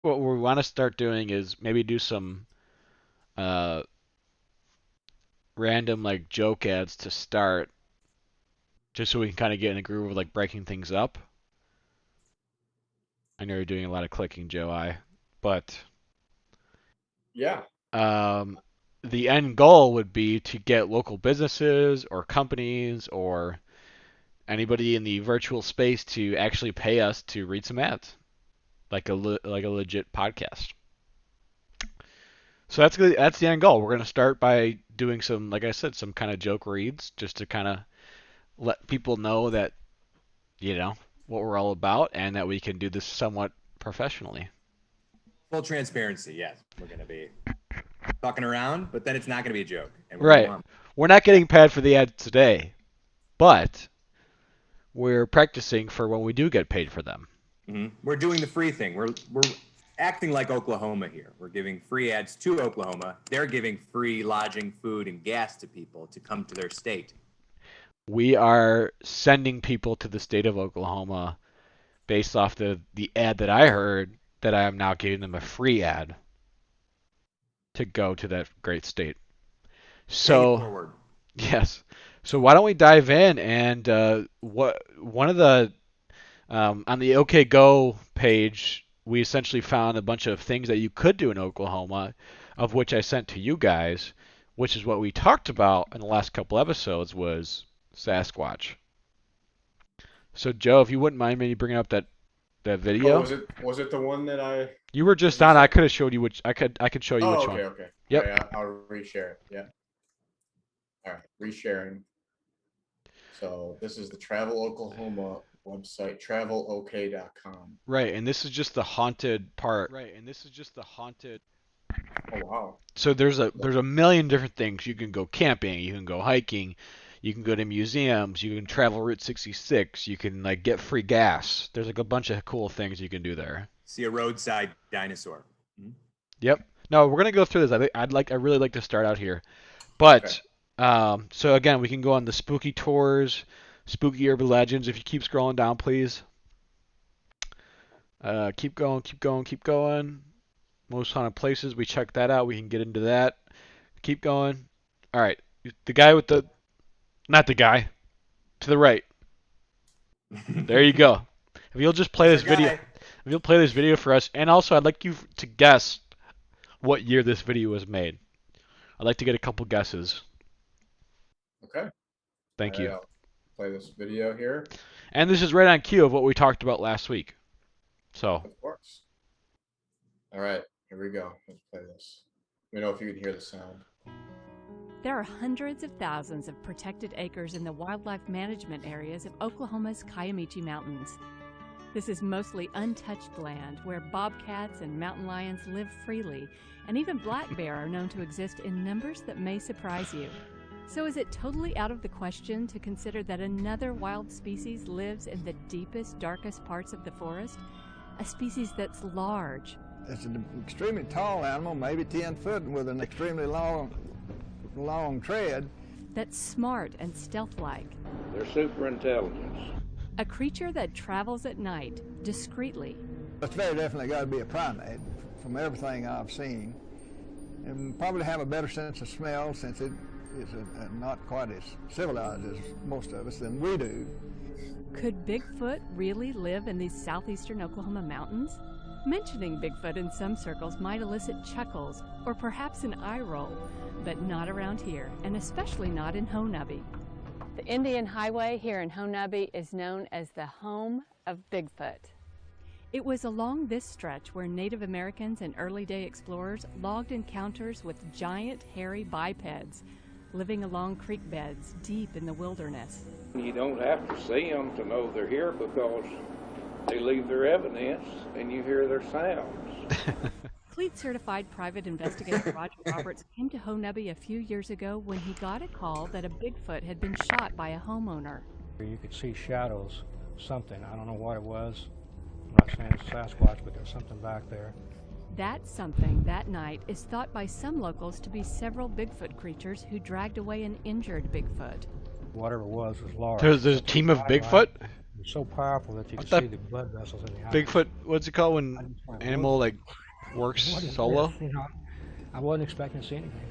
what we want to start doing is maybe do some uh, random like joke ads to start, just so we can kind of get in a groove of like breaking things up. I know you're doing a lot of clicking, Joe. But Yeah. um, the end goal would be to get local businesses or companies or anybody in the virtual space to actually pay us to read some ads, like like a legit podcast. So that's the end goal. We're gonna start by doing some, like I said, some kind of joke reads, just to kind of let people know that you know what we're all about, and that we can do this somewhat professionally. Full transparency. Yes, we're gonna be fucking around, but then it's not gonna be a joke, and we're gonna Right. want. We're not Yeah. getting paid for the ads today, but we're practicing for when we do get paid for them. We're doing the free thing. We're acting like Oklahoma here. We're giving free ads to Oklahoma. They're giving free lodging, food, and gas to people to come to their state. We are sending people to the state of Oklahoma based off the ad that I heard, that I am now giving them a free ad to go to that great state. Paying it So, forward. yes. So why don't we dive in, and what one of the on the OK Go page, we essentially found a bunch of things that you could do in Oklahoma, of which I sent to you guys, which is what we talked about in the last couple episodes, was Sasquatch. So Joe, if you wouldn't mind maybe bringing up that Oh, video. was it the one that You were that just you on. I sent? could have showed you which. I could show you Oh, which okay, one. okay. All Yep. right, I'll reshare it. Yeah. All right, resharing. So this is the Travel Oklahoma website, travelok.com. Right, and this is just the haunted part. Oh wow. So So, there's a million different things. You can go camping, you can go hiking, you can go to museums, you can travel Route 66, you can like get free gas. There's like a bunch of cool things you can do there. see a roadside dinosaur. Mhm. Yep. No, we're gonna go through this. I really like to start out here. Okay. But so again, we can go on the spooky tours, spooky urban legends. If you keep scrolling down, please. Keep going, keep going, keep going. Most haunted places. We checked that out. We can get into that. Keep going. All right. The guy with the, not the guy, to the right. There you go. If you'll just play That's this our video, guy. if you'll play this video for us, and also I'd like you to guess what year this video was made. I'd like to get a couple guesses. Okay. All Thank right, you. I'll play this video here. And this is right on cue of what we talked about last week. So, Of course. All right, here we go. Let's play this. Let me know if you can hear the sound. There are hundreds of thousands of protected acres in the wildlife management areas of Oklahoma's Kiamichi Mountains. This is mostly untouched land where bobcats and mountain lions live freely, and even black bear are known to exist in numbers that may surprise you. So is it totally out of the question to consider that another wild species lives in the deepest, darkest parts of the forest? A species that's large. It's an extremely tall animal, maybe 10 foot, with an extremely long tread. That's smart and stealth-like. They're super intelligence. A creature that travels at night, discreetly. It's very definitely got to be a primate from everything I've seen. And probably have a better sense of smell since it is not quite as civilized as most of us than we do. Could Bigfoot really live in these southeastern Oklahoma mountains? Mentioning Bigfoot in some circles might elicit chuckles or perhaps an eye roll, but not around here, and especially not in Honubby. The Indian Highway here in Honubby is known as the home of Bigfoot. It was along this stretch where Native Americans and early day explorers logged encounters with giant hairy bipeds living along creek beds deep in the wilderness. You don't have to see them to know they're here because they leave their evidence and you hear their sounds. Fleet-certified private investigator Roger Roberts came to Honubby a few years ago when he got a call that a Bigfoot had been shot by a homeowner. You could see shadows, something. I don't know what it was. I'm not saying it's Sasquatch, but there's something back there. That something that night is thought by some locals to be several Bigfoot creatures who dragged away an injured Bigfoot. Whatever it was large. there's a team of Bigfoot. so powerful that you What could see the the blood vessels in the eyes. Bigfoot? What's it called I when just went, animal like "Whoa, works what is solo? this?" You know, I wasn't expecting to see anything.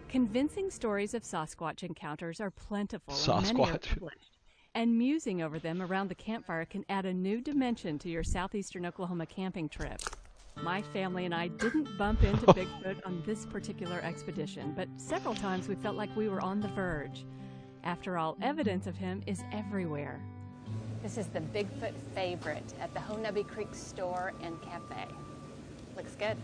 Convincing stories of Sasquatch encounters are plentiful and many are Sasquatch. published. And musing over them around the campfire can add a new dimension to your southeastern Oklahoma camping trip. My family and I didn't bump into Bigfoot on this particular expedition, but several times we felt like we were on the verge. After all, evidence of him is everywhere. This is the Bigfoot favorite at the Honubby Creek store and cafe. Looks good.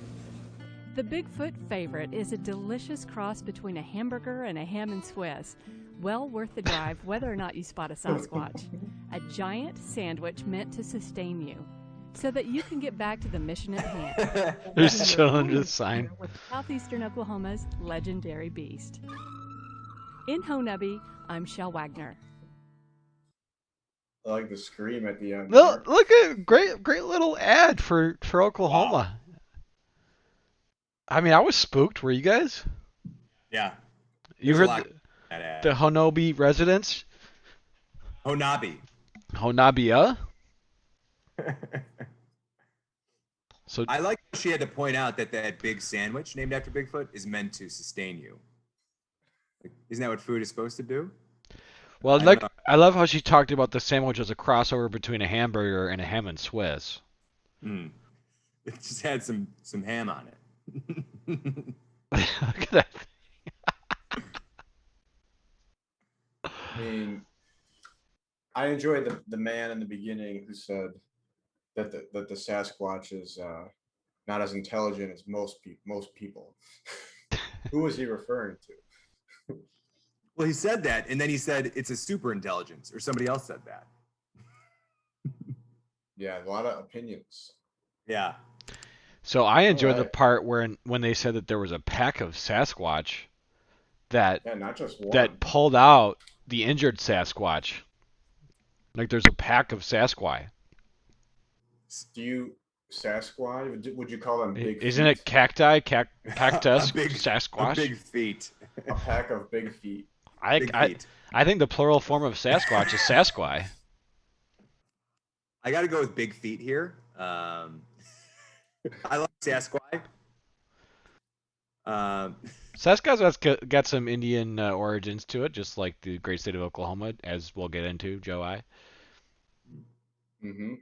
The Bigfoot favorite is a delicious cross between a hamburger and a ham and Swiss. Well worth the drive whether or not you spot a Sasquatch. A giant sandwich meant to sustain you so that you can get back to the mission at hand. They're still under the sign. With southeastern Oklahoma's legendary beast. In Honubby, I'm Shel Wagner. I like the scream at the end. Look at great little ad for Oklahoma. I mean, I was spooked. Were you guys? Yeah. You There's a heard lot that ad. the Honobie residents? Honabi. Honabia? So I like how she had to point out that big sandwich named after Bigfoot is meant to sustain you. Like, isn't that what food is supposed to do? well, I like know. I love how she talked about the sandwich as a crossover between a hamburger and a ham and Swiss. Mm. It just had some ham on it. Look at that. I mean, I enjoyed the man in the beginning who said that the Sasquatch is not as intelligent as most people. Who was he referring to? Well, he said that, and then he said it's a super intelligence, or somebody else said that. Yeah, a lot of opinions. Yeah. So I enjoyed the Alright. part when they said that there was a pack of Sasquatch that Yeah, not just one. that pulled out the injured Sasquatch. Like there's a pack of Sasquatch. Do you Sasquatch? Would you call them big? Isn't it feet? cacti? Cactus? A big Sasquatch? big feet. A pack of big feet? Big feet. I think the plural form of Sasquatch is Sasquatch. I got to go with big feet here. I like Sasquatch. Sasquatch got some Indian origins to it, just like the great state of Oklahoma, as we'll get into, Joe I. Mm-hmm.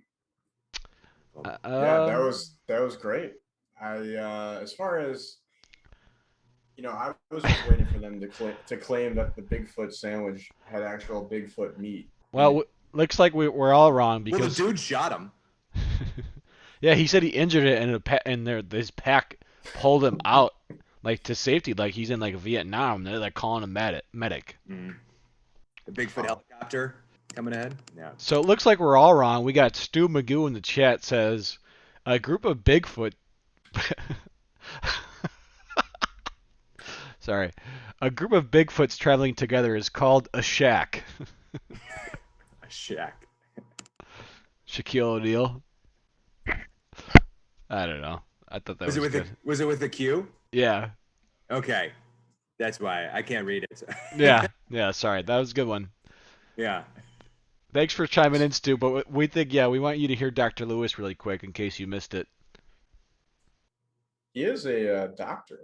Uh, Yeah, that was great. I as far as I was just waiting for them to claim that the Bigfoot sandwich had actual Bigfoot meat. Well, looks like we're all wrong Well, the because dude shot him. yeah, he said he injured it and this pack pulled him out like to safety, like he's in like Vietnam. They're like calling him medic. Mm. The Bigfoot helicopter coming ahead. Yeah. So it looks like we're all wrong. We got Stu Magoo in the chat says a group of Bigfoot. Sorry, a group of Bigfoots traveling together is called a shack. A shack. Shaquille O'Neal. I don't know. I thought that was good. Was it with the Q? Yeah. Okay. That's why I can't read it. Yeah. Sorry, that was a good one. Yeah. Thanks for chiming in, Stu. But we think, we want you to hear Dr. Lewis really quick in case you missed it. He is a doctor.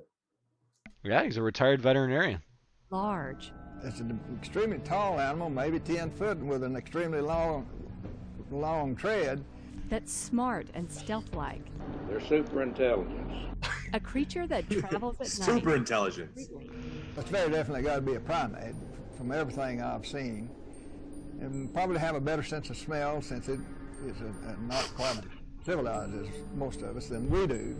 Yeah, he's a retired veterinarian. Large. It's an extremely tall animal, maybe 10 foot, with an extremely long tread. That's smart and stealth-like. They're super intelligence. A creature that travels at Super night. intelligence. It's very definitely got to be a primate from everything I've seen. And probably have a better sense of smell since it is not quite as civilized as most of us than we do.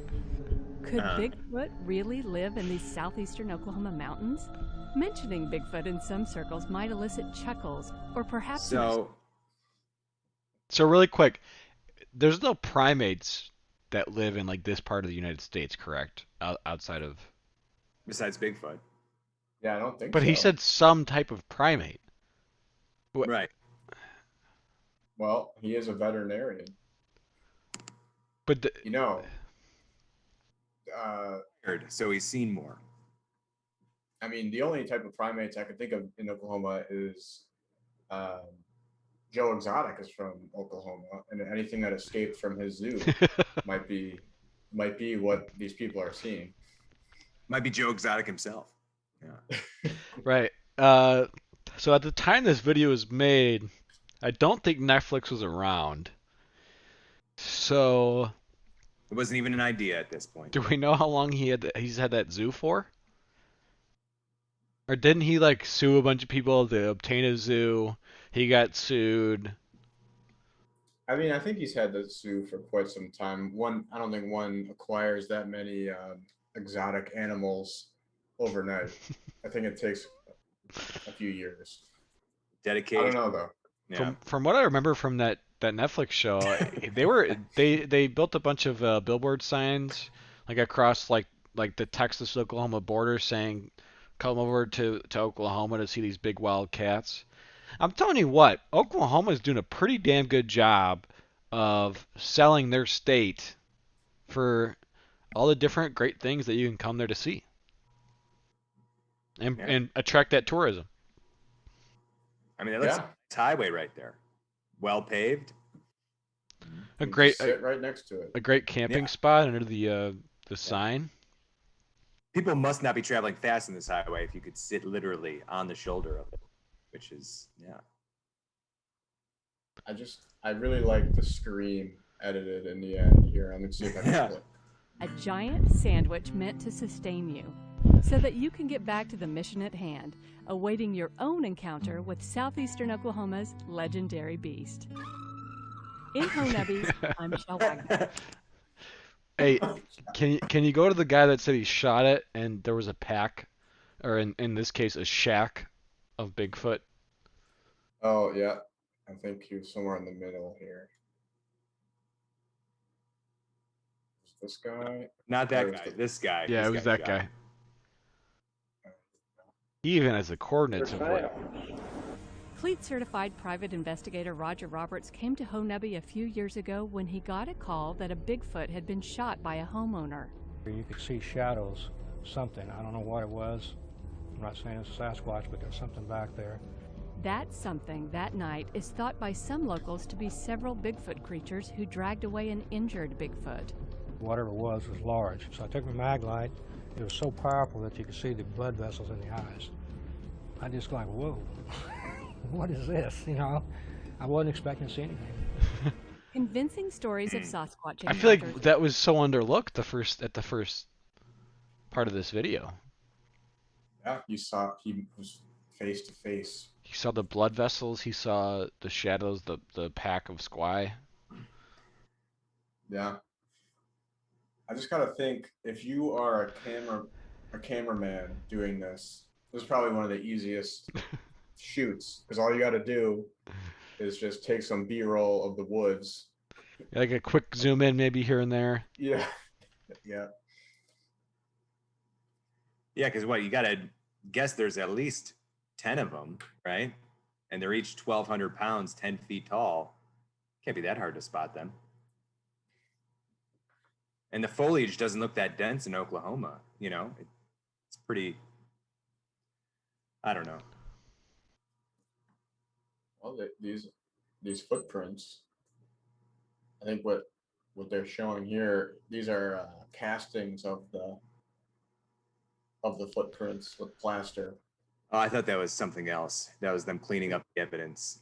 Could Bigfoot really live in these southeastern Oklahoma mountains? Mentioning Bigfoot in some circles might elicit chuckles, or perhaps So really quick, there's no primates that live in like this part of the United States, correct? Outside of. besides Bigfoot. Yeah, I don't think But so. he said some type of primate. Right. Well, he is a veterinarian. But So he's seen more. I mean, the only type of primates I can think of in Oklahoma is Joe Exotic is from Oklahoma, and anything that escaped from his zoo might be what these people are seeing. Might be Joe Exotic himself. Yeah. Right. So at the time this video was made, I don't think Netflix was around. So It wasn't even an idea at this point. do we know how long he's had that zoo for? Or didn't he like sue a bunch of people to obtain a zoo? He got sued. I mean, I think he's had the zoo for quite some time. I don't think one acquires that many exotic animals overnight. I think it takes a few years. I Dedication. don't know though. Yeah. From what I remember from that Netflix show, they built a bunch of billboard signs like across like the Texas Oklahoma border saying come over to Oklahoma to see these big wild cats. I'm telling you what, Oklahoma is doing a pretty damn good job of selling their state for all the different great things that you can come there to see and Yeah. and attract that tourism. I mean, that's Yeah. a highway right there. Well paved. A You great just sit right next to it. a great camping Yeah. spot under the sign. People must not be traveling fast in this highway if you could sit literally on the shoulder of it, which is, yeah. I really like the scream edited in the end here. I'm gonna see if I can Yeah. pull it. A giant sandwich meant to sustain you, so that you can get back to the mission at hand, awaiting your own encounter with southeastern Oklahoma's legendary beast. In Honubby, I'm Michelle Wagner. Hey, can you go to the guy that said he shot it and there was a pack, or in this case a shack of Bigfoot? Oh yeah, I think he was somewhere in the middle here. Is this guy? Not that Or is guy. the- This guy. Yeah, This it was guy that shot. guy. He even has the coordinates of what. Fleet certified private investigator Roger Roberts came to Honubby a few years ago when he got a call that a Bigfoot had been shot by a homeowner. You could see shadows, something. I don't know what it was. I'm not saying it's a Sasquatch, but there's something back there. That something that night is thought by some locals to be several Bigfoot creatures who dragged away an injured Bigfoot. Whatever it was large. So I took my mag light. It was so powerful that you could see the blood vessels in the eyes. I just like, whoa, what is this? You know, I wasn't expecting to see anything. Convincing stories of Sasquatch I feel like encounters. that was so underlooked at the first part of this video. Yeah, you saw he was face to face. He saw the blood vessels. He saw the shadows, the pack of squai. Yeah. I just gotta think, if you are a cameraman doing this is probably one of the easiest shoots, because all you got to do is just take some B-roll of the woods. Like a quick zoom in, maybe here and there. Yeah, yeah. Yeah, because what, you got to guess there's at least 10 of them, right? And they're each 1,200 pounds, 10 feet tall. Can't be that hard to spot them. And the foliage doesn't look that dense in Oklahoma, you know? It's pretty, I don't know. Well, these footprints, I think what they're showing here, these are castings of the footprints with plaster. Oh, I thought that was something else. That was them cleaning up the evidence.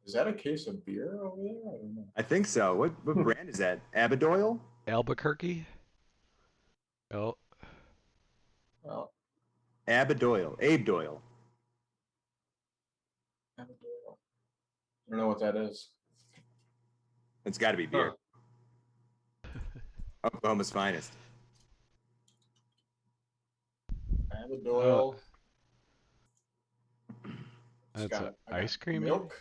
Is that a case of beer over there? I don't know. I think so. What brand is that? Abadoyle? Albuquerque. Oh, Well, Abadoyle. Abe Doyle. I don't know what that is. It's got to be beer. Oklahoma's finest. Abadoyle. that's I got ice cream. maybe? milk.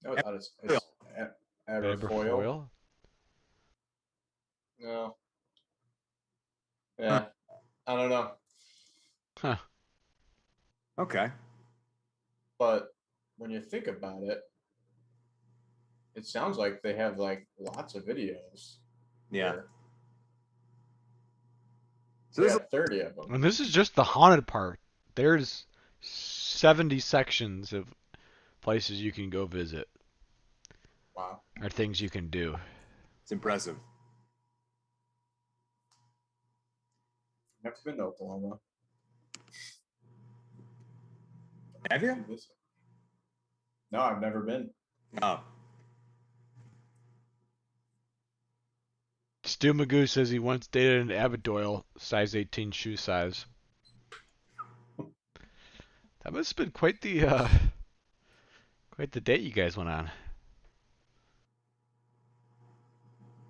No, it's Aberfoyle. Aberfoyle? No. Yeah, I don't know. Huh. Okay. But when you think about it, it sounds like they have like lots of videos. Yeah. here. So They there's got 30 of them. And this is just the haunted part. there's 70 sections of places you can go visit Wow. or things you can do. It's impressive. Never been to Oklahoma. Have you? No, I've never been. Oh, Stu Magoo says he once dated an Abidoyle size 18 shoe size. That must have been quite the date you guys went on.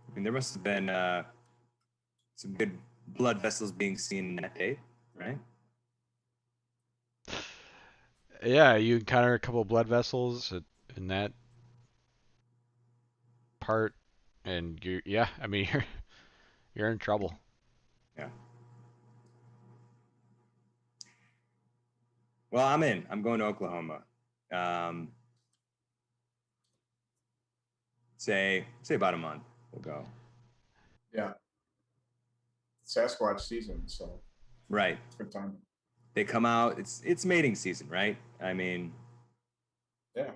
I mean, there must have been some good blood vessels being seen in that date, right? Yeah, you encounter a couple blood vessels in that part, and I mean, you're in trouble. Yeah. Well, I'm in. I'm going to Oklahoma. Say about a month. We'll go. Yeah. Sasquatch season, so Right. good time. They come out. It's mating season, right? I mean, Yeah.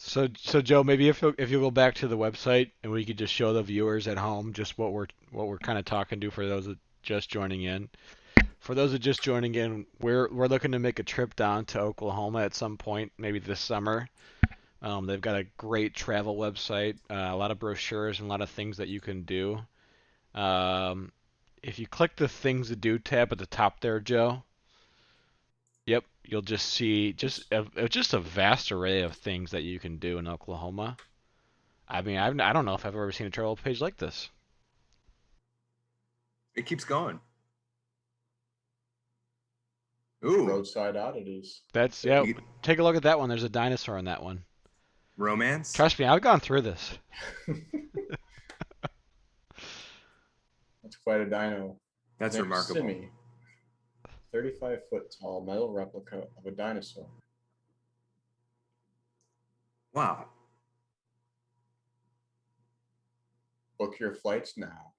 So Joe, maybe if you go back to the website and we could just show the viewers at home just what we're kind of talking to for those that just joining in. For those that just joining in, we're looking to make a trip down to Oklahoma at some point, maybe this summer. They've got a great travel website, a lot of brochures and a lot of things that you can do. If you click the things to do tab at the top there, Joe, yep, you'll just see just a vast array of things that you can do in Oklahoma. I mean, I don't know if I've ever seen a travel page like this. it keeps going. Ooh, Roadside oddities. That's take a look at that one. There's a dinosaur in that one. romance. Trust me, I've gone through this. That's quite a dino. That's Named remarkable. Simi, 35-foot tall metal replica of a dinosaur. Wow. Book your flights now.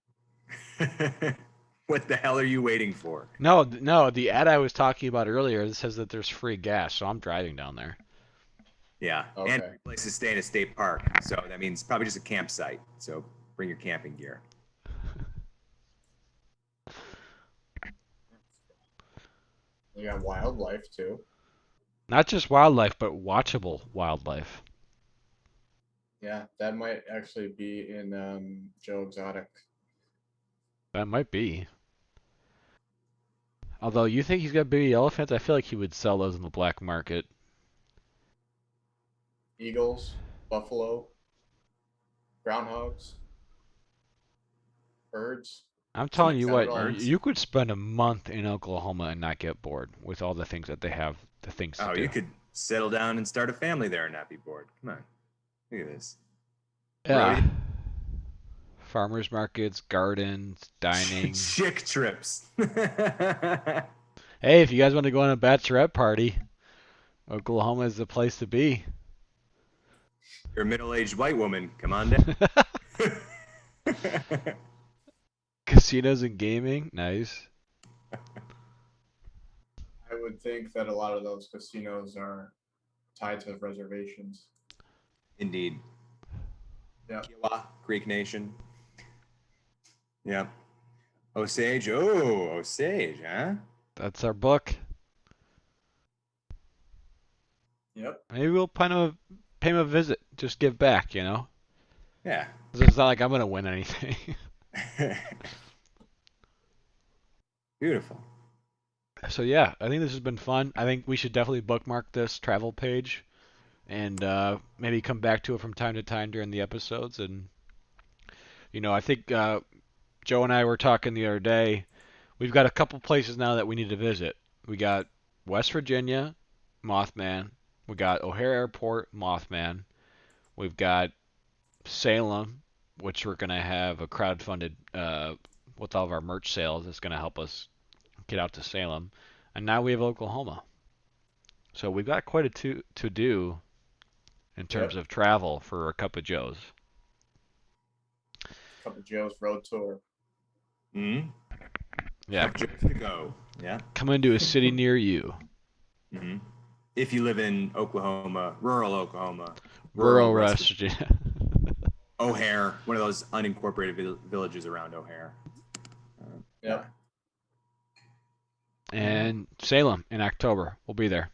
What the hell are you waiting for? No, the ad I was talking about earlier says that there's free gas, so I'm driving down there. Yeah, Okay. and place to stay in a state park. So that means probably just a campsite. So bring your camping gear. You got wildlife too. Not just wildlife, but watchable wildlife. Yeah, that might actually be in Joe Exotic. That might be. Although you think he's got baby elephants, I feel like he would sell those in the black market. Eagles, buffalo, groundhogs, birds. I'm telling you what, Birds. you could spend a month in Oklahoma and not get bored with all the things that they have, the things to Oh, do. you could settle down and start a family there and not be bored. Come on, look at this. Yeah. Roadie. Farmers markets, gardens, dining. Chick trips. Hey, if you guys want to go on a bachelorette party, Oklahoma is the place to be. You're a middle-aged white woman. Come on down. Casinos and gaming, nice. I would think that a lot of those casinos are tied to reservations. Indeed. Yeah. Kiowa, Creek Nation. Yeah. Osage. Oh, Osage, huh? That's our book. Yep. Maybe we'll pay him a visit. Just give back, you know? Yeah. 'Cause it's not like I'm going to win anything. Beautiful. So yeah, I think this has been fun. I think we should definitely bookmark this travel page and maybe come back to it from time to time during the episodes. And I think Joe and I were talking the other day. We've got a couple places now that we need to visit. We got West Virginia, Mothman. We got O'Hare Airport, Mothman. We've got Salem, which we're gonna have a crowdfunded with all of our merch sales. It's gonna help us get out to Salem, and now we have Oklahoma. So we've got quite a to do in terms of travel for a Cup of Joe's. Cup of Joe's road tour. Hmm. Yeah, Just to go. Yeah. Coming to a city near you. Hmm. If you live in Oklahoma, rural Oklahoma, Rural West West Virginia. O'Hare, one of those unincorporated villages around O'Hare. Yeah. And Salem in October. We'll be there.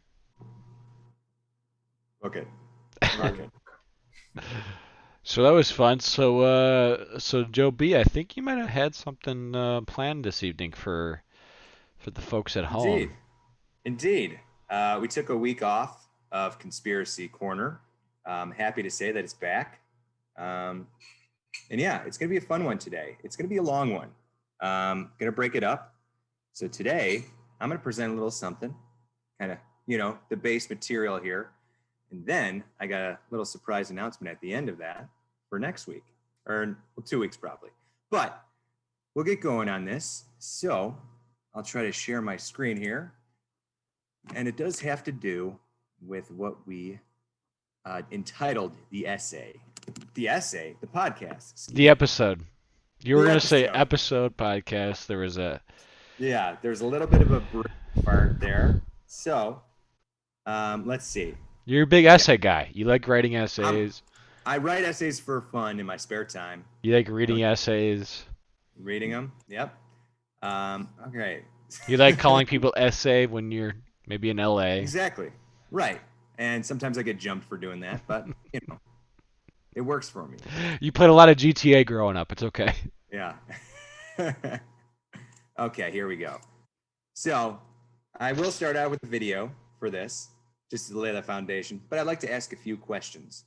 Okay. Okay. So that was fun. So Joe B, I think you might have had something planned this evening for the folks at home. Indeed. We took a week off of Conspiracy Corner. I'm happy to say that it's back. And yeah, it's going to be a fun one today. It's going to be a long one. Going to break it up. So today, I'm going to present a little something, kind of, the base material here. And then I got a little surprise announcement at the end of that for next week, or 2 weeks probably. But we'll get going on this. So I'll try to share my screen here. And it does have to do with what we entitled the essay. The essay, the podcast. The episode. You were The going to say episode. episode podcast. There was a... Yeah, there's a little bit of a part there. So let's see. You're a big essay guy. You like writing essays. I write essays for fun in my spare time. You like reading essays. Reading them. Yep. Okay. You like calling people essay when you're maybe in LA. Exactly. Right. And sometimes I get jumped for doing that, but it works for me. You played a lot of GTA growing up. It's okay. Yeah. Okay, here we go. So I will start out with a video for this, just to lay the foundation, but I'd like to ask a few questions.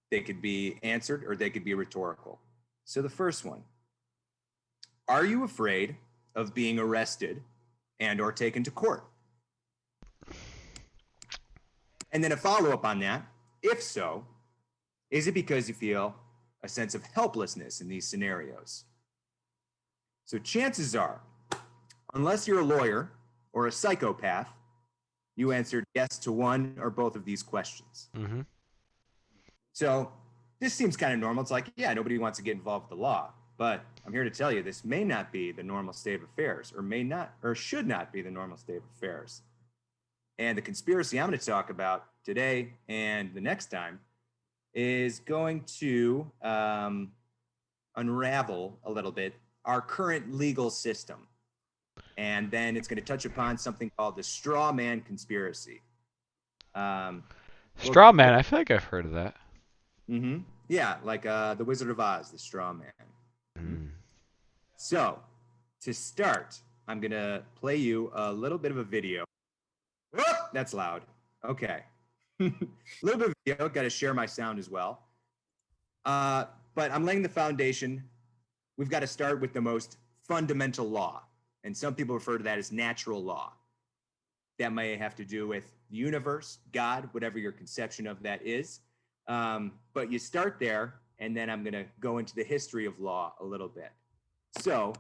They could be answered or they could be rhetorical. So the first one, are you afraid of being arrested and or taken to court? And then a follow-up on that, if so, is it because you feel a sense of helplessness in these scenarios? So chances are, unless you're a lawyer or a psychopath, you answered yes to one or both of these questions. Mm-hmm. So this seems kind of normal. It's like, yeah, nobody wants to get involved with the law. But I'm here to tell you this may not be the normal state of affairs, or may not, or should not be the normal state of affairs. And the conspiracy I'm going to talk about today and the next time is going to unravel a little bit our current legal system. And then it's going to touch upon something called the straw man conspiracy. Straw man, I feel like I've heard of that. Mm-hmm. Yeah, like the Wizard of Oz, the straw man. Mm. So, to start, I'm going to play you a little bit of a video. Whoop, that's loud. Okay. A little bit of video. Got to share my sound as well. But I'm laying the foundation. We've got to start with the most fundamental law. And some people refer to that as natural law. That may have to do with the universe, God, whatever your conception of that is. But you start there, and then I'm going to go into the history of law a little bit. So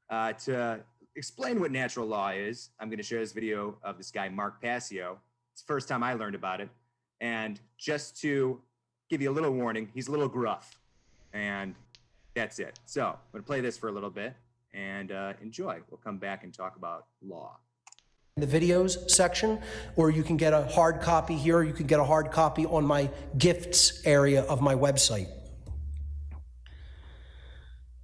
to explain what natural law is, I'm going to share this video of this guy, Mark Passio. It's the first time I learned about it. And just to give you a little warning, he's a little gruff. And that's it. So I'm going to play this for a little bit and enjoy. We'll come back and talk about law. The videos section, or you can get a hard copy here, or you can get a hard copy on my gifts area of my website.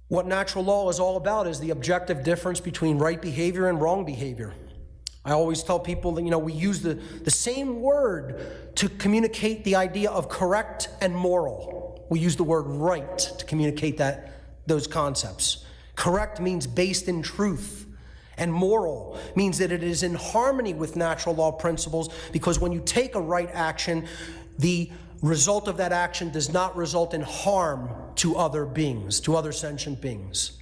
What natural law is all about is the objective difference between right behavior and wrong behavior. I always tell people that, we use the same word to communicate the idea of correct and moral. We use the word right to communicate those concepts. Correct means based in truth, and moral means that it is in harmony with natural law principles, because when you take a right action, the result of that action does not result in harm to other beings, to other sentient beings.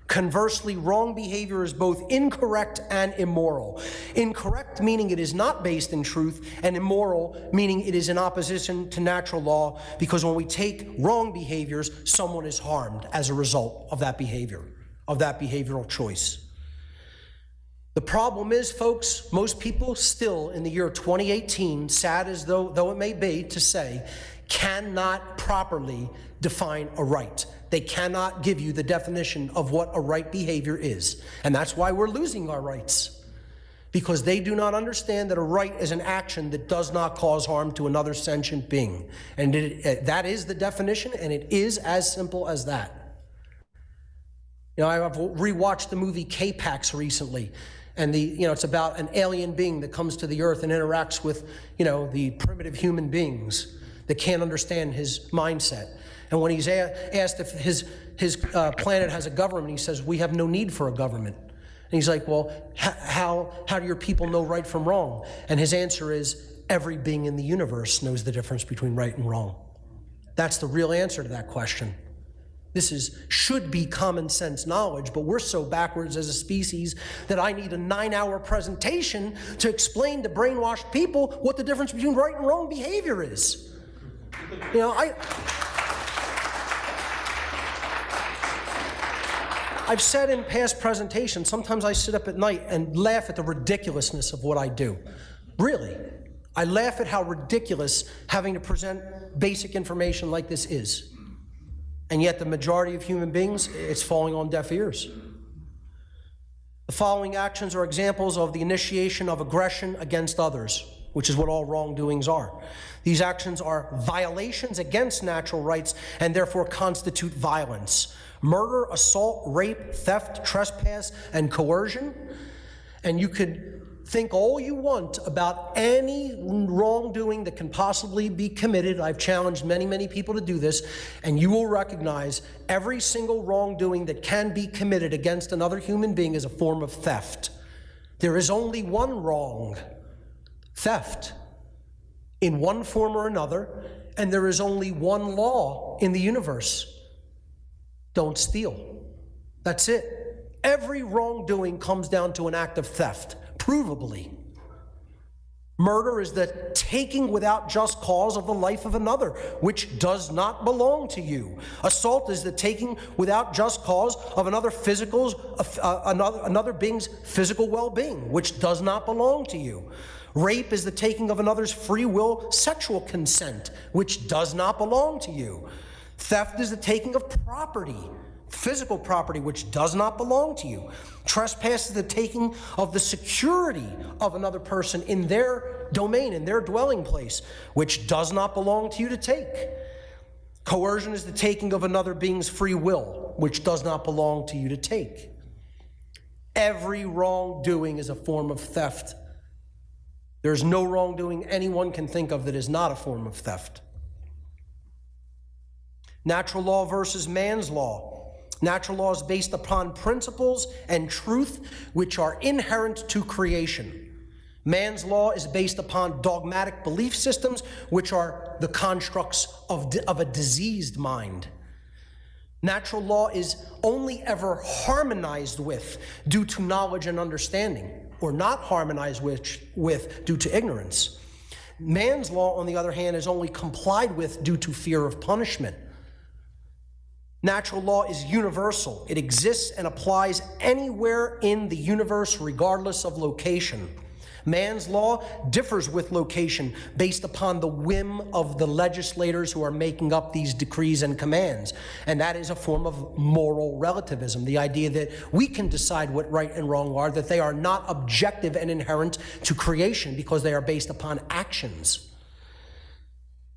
Conversely, wrong behavior is both incorrect and immoral. Incorrect meaning it is not based in truth, and immoral meaning it is in opposition to natural law, because when we take wrong behaviors, someone is harmed as a result of that behavior, of that behavioral choice. The problem is, folks, most people still in the year 2018, sad as though it may be to say, cannot properly define a right. They cannot give you the definition of what a right behavior is. And that's why we're losing our rights. because they do not understand that a right is an action that does not cause harm to another sentient being. And that is the definition, and it is as simple as that. You know, I've rewatched the movie K-Pax recently, and it's about an alien being that comes to the earth and interacts with, the primitive human beings that can't understand his mindset. And when he's asked if his planet has a government, he says, "We have no need for a government." And he's like, "Well, how do your people know right from wrong?" And his answer is, "Every being in the universe knows the difference between right and wrong." That's the real answer to that question. This should be common sense knowledge, but we're so backwards as a species that I need a 9-hour presentation to explain to brainwashed people what the difference between right and wrong behavior is. I've said in past presentations, sometimes I sit up at night and laugh at the ridiculousness of what I do. Really. I laugh at how ridiculous having to present basic information like this is. And yet the majority of human beings, it's falling on deaf ears. The following actions are examples of the initiation of aggression against others, which is what all wrongdoings are. These actions are violations against natural rights and therefore constitute violence. Murder, assault, rape, theft, trespass, and coercion. And you could think all you want about any wrongdoing that can possibly be committed. I've challenged many, many people to do this, and you will recognize every single wrongdoing that can be committed against another human being is a form of theft. There is only one wrong, theft, in one form or another, and there is only one law in the universe. Don't steal. That's it. Every wrongdoing comes down to an act of theft, provably. Murder is the taking without just cause of the life of another, which does not belong to you. Assault is the taking without just cause of another being's physical well-being, which does not belong to you. Rape is the taking of another's free will sexual consent, which does not belong to you. Theft is the taking of property, physical property, which does not belong to you. Trespass is the taking of the security of another person in their domain, in their dwelling place, which does not belong to you to take. Coercion is the taking of another being's free will, which does not belong to you to take. Every wrongdoing is a form of theft. There's no wrongdoing anyone can think of that is not a form of theft. Natural law versus man's law. Natural law is based upon principles and truth which are inherent to creation. Man's law is based upon dogmatic belief systems which are the constructs of a diseased mind. Natural law is only ever harmonized with due to knowledge and understanding, or not harmonized with due to ignorance. Man's law, on the other hand, is only complied with due to fear of punishment. Natural law is universal. It exists and applies anywhere in the universe, regardless of location. Man's law differs with location based upon the whim of the legislators who are making up these decrees and commands. And that is a form of moral relativism, the idea that we can decide what right and wrong are, that they are not objective and inherent to creation because they are based upon actions.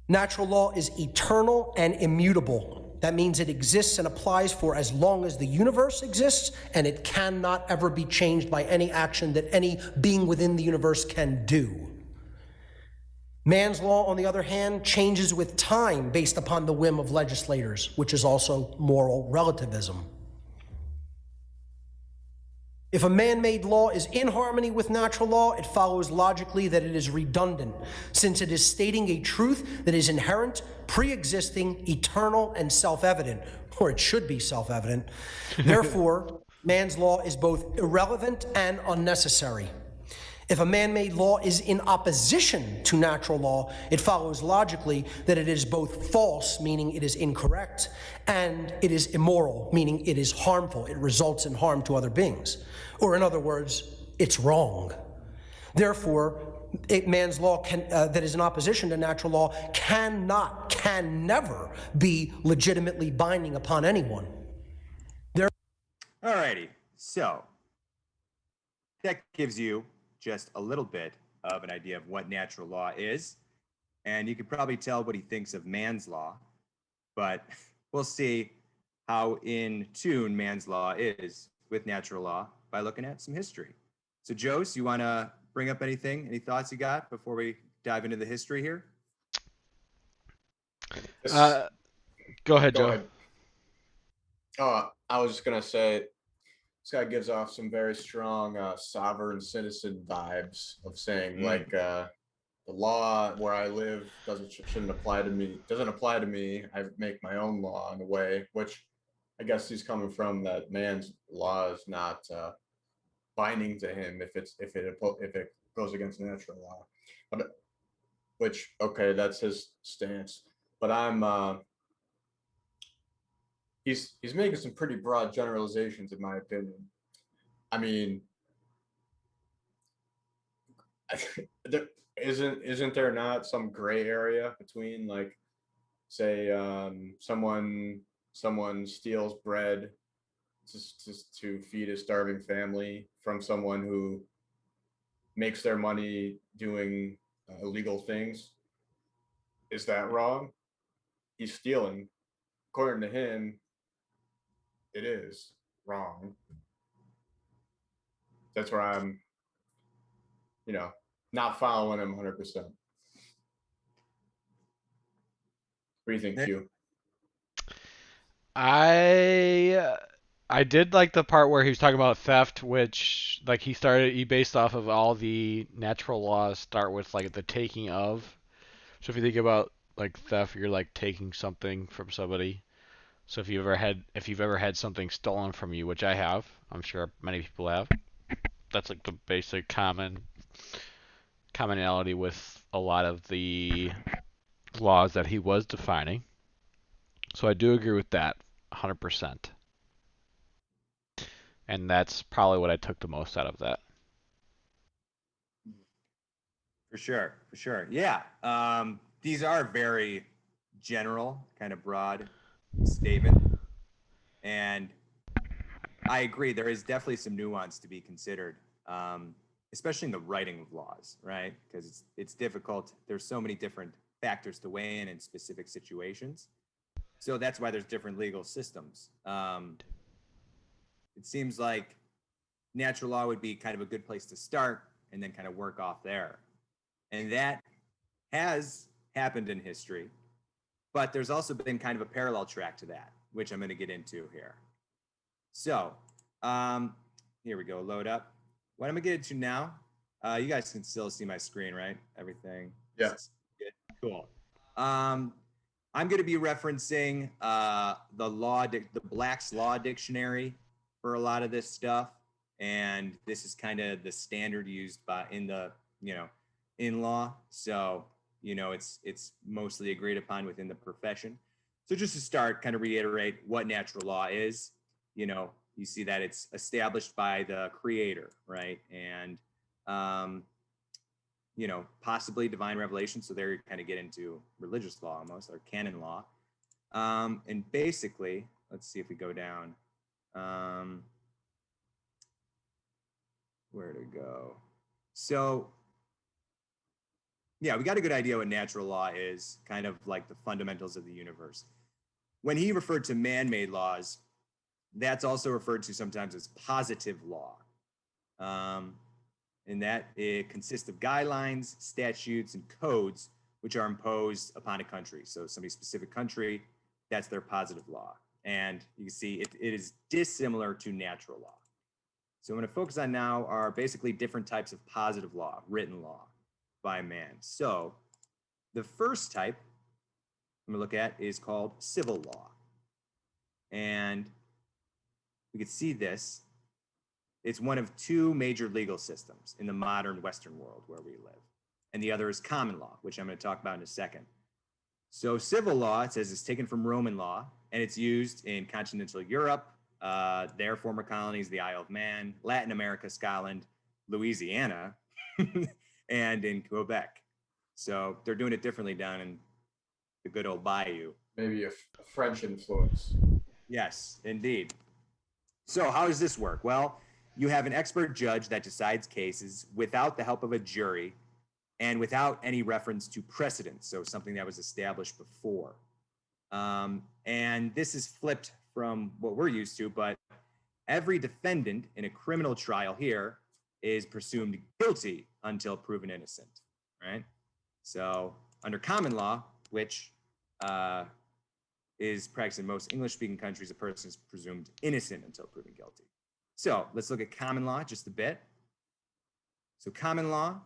Natural law is eternal and immutable. That means it exists and applies for as long as the universe exists, and it cannot ever be changed by any action that any being within the universe can do. Man's law, on the other hand, changes with time based upon the whim of legislators, which is also moral relativism. If a man-made law is in harmony with natural law, it follows logically that it is redundant, since it is stating a truth that is inherent, pre-existing, eternal, and self-evident, or it should be self-evident. Therefore, man's law is both irrelevant and unnecessary. If a man-made law is in opposition to natural law, it follows logically that it is both false, meaning it is incorrect, and it is immoral, meaning it is harmful. It results in harm to other beings. Or in other words, it's wrong. Therefore, man's law that is in opposition to natural law can never be legitimately binding upon anyone. Alrighty, so that gives you just a little bit of an idea of what natural law is. And you could probably tell what he thinks of man's law, but we'll see how in tune man's law is with natural law by looking at some history. So, Jose, you want to bring up anything, any thoughts you got before we dive into the history here? Go ahead, Go Joe. ahead. Oh, I was just gonna say, this guy gives off some very strong sovereign citizen vibes of saying like the law where I live shouldn't apply to me. Doesn't apply to me. I make my own law in a way, which I guess he's coming from that man's law is not binding to him if it goes against natural law. But which okay, that's his stance. But he's making some pretty broad generalizations in my opinion. I mean, isn't there not some gray area between like say someone steals bread just to feed a starving family from someone who makes their money doing illegal things? Is that wrong? He's stealing. According to him, it is wrong. That's where I'm, not following him 100%. What do you think, Q? I did like the part where he was talking about theft, which like he based off of all the natural laws start with like the taking of. So if you think about like theft, you're like taking something from somebody. So if you've ever had something stolen from you, which I have, I'm sure many people have, that's like the basic commonality with a lot of the laws that he was defining. So I do agree with that 100%. And that's probably what I took the most out of that. For sure. Yeah. These are very general, kind of broad statement. And I agree, there is definitely some nuance to be considered, especially in the writing of laws, right? Because it's difficult. There's so many different factors to weigh in specific situations. So that's why there's different legal systems. It seems like natural law would be kind of a good place to start and then kind of work off there. And that has happened in history, but there's also been kind of a parallel track to that, which I'm going to get into here. So here we go, load up. What I'm going to get into now, you guys can still see my screen, right? Everything. Yeah. Good. Cool. I'm going to be referencing the Black's Law Dictionary for a lot of this stuff. And this is kind of the standard used in law. So, it's mostly agreed upon within the profession. So just to start, kind of reiterate what natural law is, you see that it's established by the creator, right? And, possibly divine revelation. So there you kind of get into religious law almost, or canon law. And basically, let's see if we go down. Where to go? So, yeah, we got a good idea what natural law is, kind of like the fundamentals of the universe. When he referred to man-made laws, that's also referred to sometimes as positive law. And that it consists of guidelines, statutes, and codes which are imposed upon a country. So somebody's specific country, that's their positive law. And you can see it is dissimilar to natural law. So I'm going to focus on now are basically different types of positive law, written law by man. So the first type I'm going to look at is called civil law. And we can see this. It's one of two major legal systems in the modern Western world where we live. And the other is common law, which I'm going to talk about in a second. So civil law, it says, is taken from Roman law, and it's used in continental Europe, their former colonies, the Isle of Man, Latin America, Scotland, Louisiana, and in Quebec. So they're doing it differently down in the good old bayou. Maybe a French influence. Yes, indeed. So how does this work? Well, you have an expert judge that decides cases without the help of a jury and without any reference to precedent, so something that was established before. And this is flipped from what we're used to, but every defendant in a criminal trial here is presumed guilty until proven innocent, right? So under common law, which is practiced in most English-speaking countries, a person is presumed innocent until proven guilty. So let's look at common law just a bit. So common law.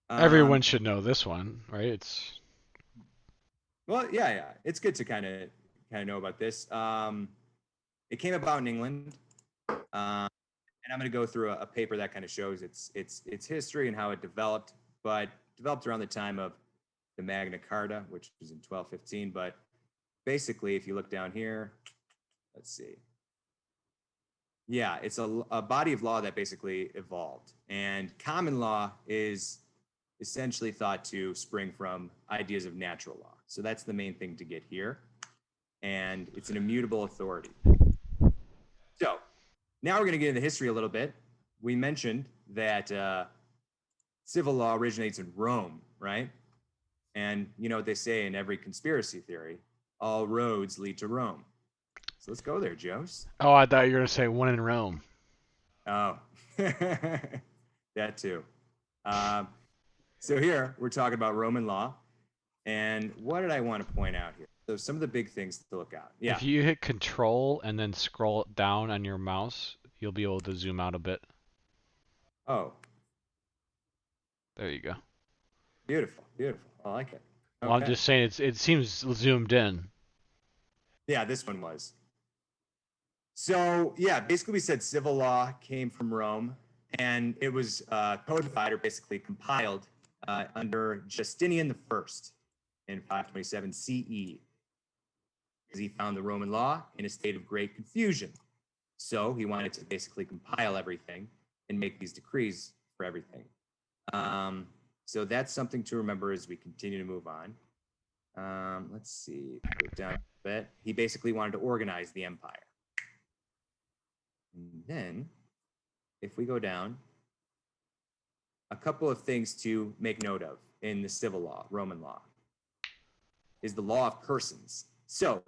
Everyone should know this one, right? It's Well, yeah. It's good to kind of know about this. It came about in England, and I'm going to go through a paper that kind of shows its history and how it developed, but developed around the time of the Magna Carta, which was in 1215. But basically, if you look down here, let's see. Yeah, it's a body of law that basically evolved. And common law is essentially thought to spring from ideas of natural law. So that's the main thing to get here. And it's an immutable authority. So now we're going to get into history a little bit. We mentioned that civil law originates in Rome, right? And you know what they say in every conspiracy theory, all roads lead to Rome. So let's go there, Joes. Oh, I thought you were going to say one in Rome. Oh, that too. So here we're talking about Roman law. And what did I want to point out here? So some of the big things to look at. Yeah. If you hit Control and then scroll down on your mouse, you'll be able to zoom out a bit. Oh. There you go. Beautiful. I like it. Well, I'm just saying it seems zoomed in. Yeah, this one was. So yeah, basically we said civil law came from Rome, and it was codified or basically compiled under Justinian I in 527 CE, because he found the Roman law in a state of great confusion. So he wanted to basically compile everything and make these decrees for everything. So that's something to remember as we continue to move on. Let's see, go down a bit. He basically wanted to organize the empire. And then, if we go down, a couple of things to make note of in the civil law, Roman law, is the law of persons. So,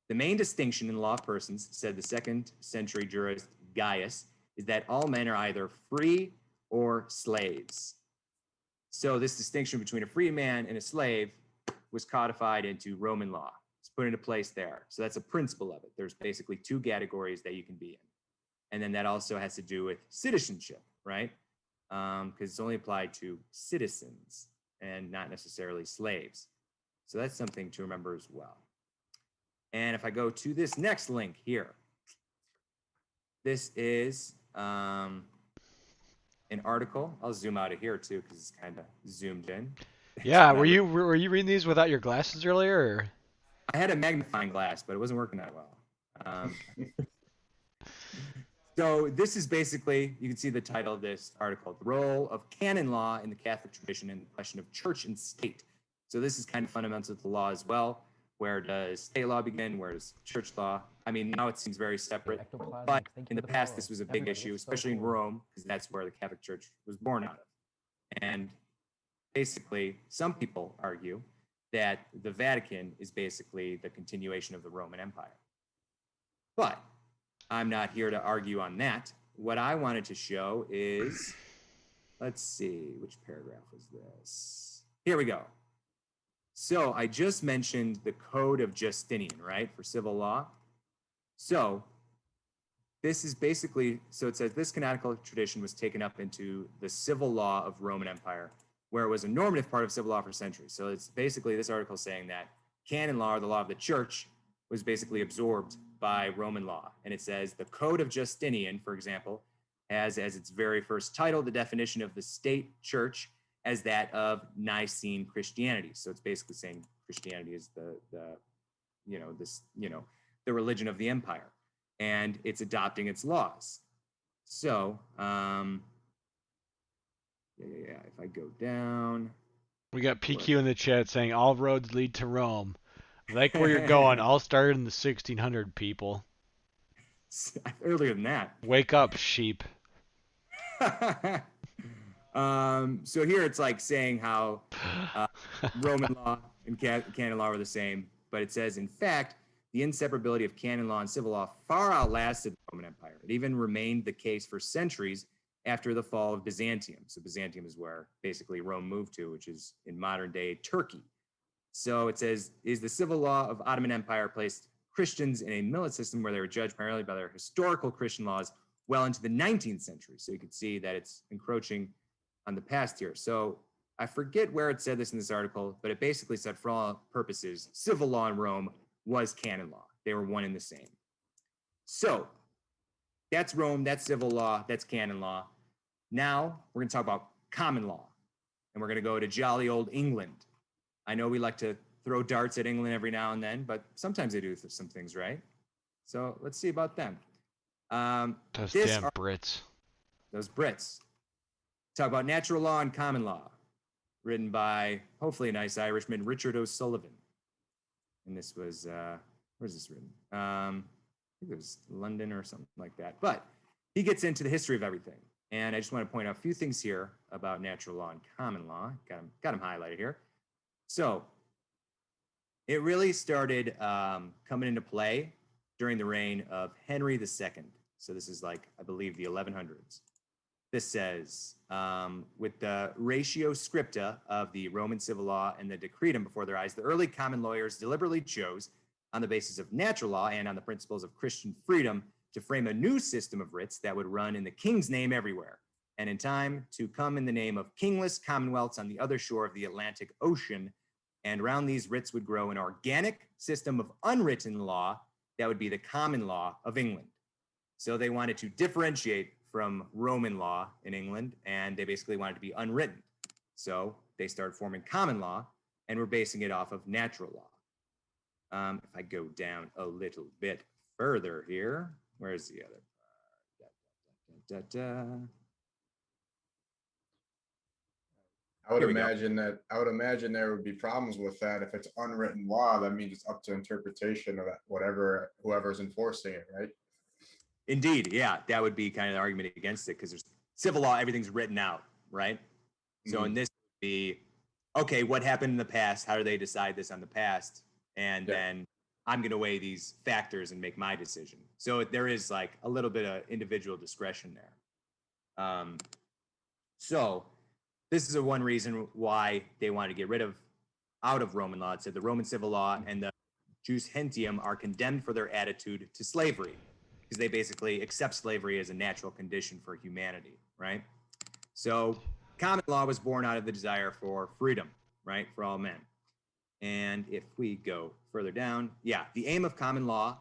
the main distinction in the law of persons, said the 2nd century jurist Gaius, is that all men are either free or slaves. So, this distinction between a free man and a slave was codified into Roman law. It's put into place there. So, that's a principle of it. There's basically 2 categories that you can be in. And then that also has to do with citizenship, right? Because it's only applied to citizens and not necessarily slaves. So that's something to remember as well. And if I go to this next link here, this is an article. I'll zoom out of here too because it's kind of zoomed in. Yeah, were you reading these without your glasses earlier? Or? I had a magnifying glass, but it wasn't working that well. So this is basically, you can see the title of this article, The Role of Canon Law in the Catholic Tradition and the Question of Church and State. So this is kind of fundamental to the law as well. Where does state law begin? Where does church law? I mean, now it seems very separate, but in the past this was a big issue, especially in Rome, because that's where the Catholic Church was born out of. And basically, some people argue that the Vatican is basically the continuation of the Roman Empire. But I'm not here to argue on that. What I wanted to show is, let's see, which paragraph was this? Here we go. So I just mentioned the Code of Justinian, right, for civil law. So this is basically, so it says this canonical tradition was taken up into the civil law of Roman Empire, where it was a normative part of civil law for centuries. So it's basically this article saying that canon law, or the law of the church, was basically absorbed by Roman law. And it says the Code of Justinian, for example, has as its very first title the definition of the state church as that of Nicene Christianity. So it's basically saying Christianity is the religion of the empire, and it's adopting its laws. So if I go down, we got PQ in the chat saying all roads lead to Rome. I like where you're going. All started in the 1600 people. Earlier than that. Wake up, sheep. So here it's like saying how Roman law and canon law were the same, but it says, in fact, the inseparability of canon law and civil law far outlasted the Roman Empire. It even remained the case for centuries after the fall of Byzantium. So Byzantium is where basically Rome moved to, which is in modern day Turkey. So it says, is the civil law of Ottoman Empire placed Christians in a millet system where they were judged primarily by their historical Christian laws well into the 19th century. So you can see that it's encroaching on the past here. So I forget where it said this in this article, but it basically said for all purposes, civil law in Rome was canon law. They were one and the same. So that's Rome, that's civil law, that's canon law. Now we're going to talk about common law, and we're going to go to jolly old England. I know we like to throw darts at England every now and then, but sometimes they do some things right. So let's see about them. Those damn Brits. Those Brits. Talk about natural law and common law, written by hopefully a nice Irishman, Richard O'Sullivan. And this was, where's this written? I think it was London or something like that. But he gets into the history of everything. And I just want to point out a few things here about natural law and common law. Got them highlighted here. So it really started coming into play during the reign of Henry II. So this is like, I believe, the 1100s. This says, with the ratio scripta of the Roman civil law and the decretum before their eyes, the early common lawyers deliberately chose, on the basis of natural law and on the principles of Christian freedom, to frame a new system of writs that would run in the king's name everywhere, and in time to come in the name of kingless commonwealths on the other shore of the Atlantic Ocean. And around these writs would grow an organic system of unwritten law that would be the common law of England. So they wanted to differentiate from Roman law in England, and they basically wanted to be unwritten. So they started forming common law, and were basing it off of natural law. If I go down a little bit further here, where's the other part? I would imagine there would be problems with that. If it's unwritten law, that means it's up to interpretation of whoever's enforcing it, right? Indeed, yeah, that would be kind of the argument against it, because there's civil law, everything's written out, right? So in this would be, okay, what happened in the past? How do they decide this on the past? And then I'm going to weigh these factors and make my decision. So there is like a little bit of individual discretion there. So this is one reason why they wanted to get out of Roman law. It said the Roman civil law and the Jus Gentium are condemned for their attitude to slavery, because they basically accept slavery as a natural condition for humanity, right? So common law was born out of the desire for freedom, right, for all men. And if we go further down, the aim of the common law,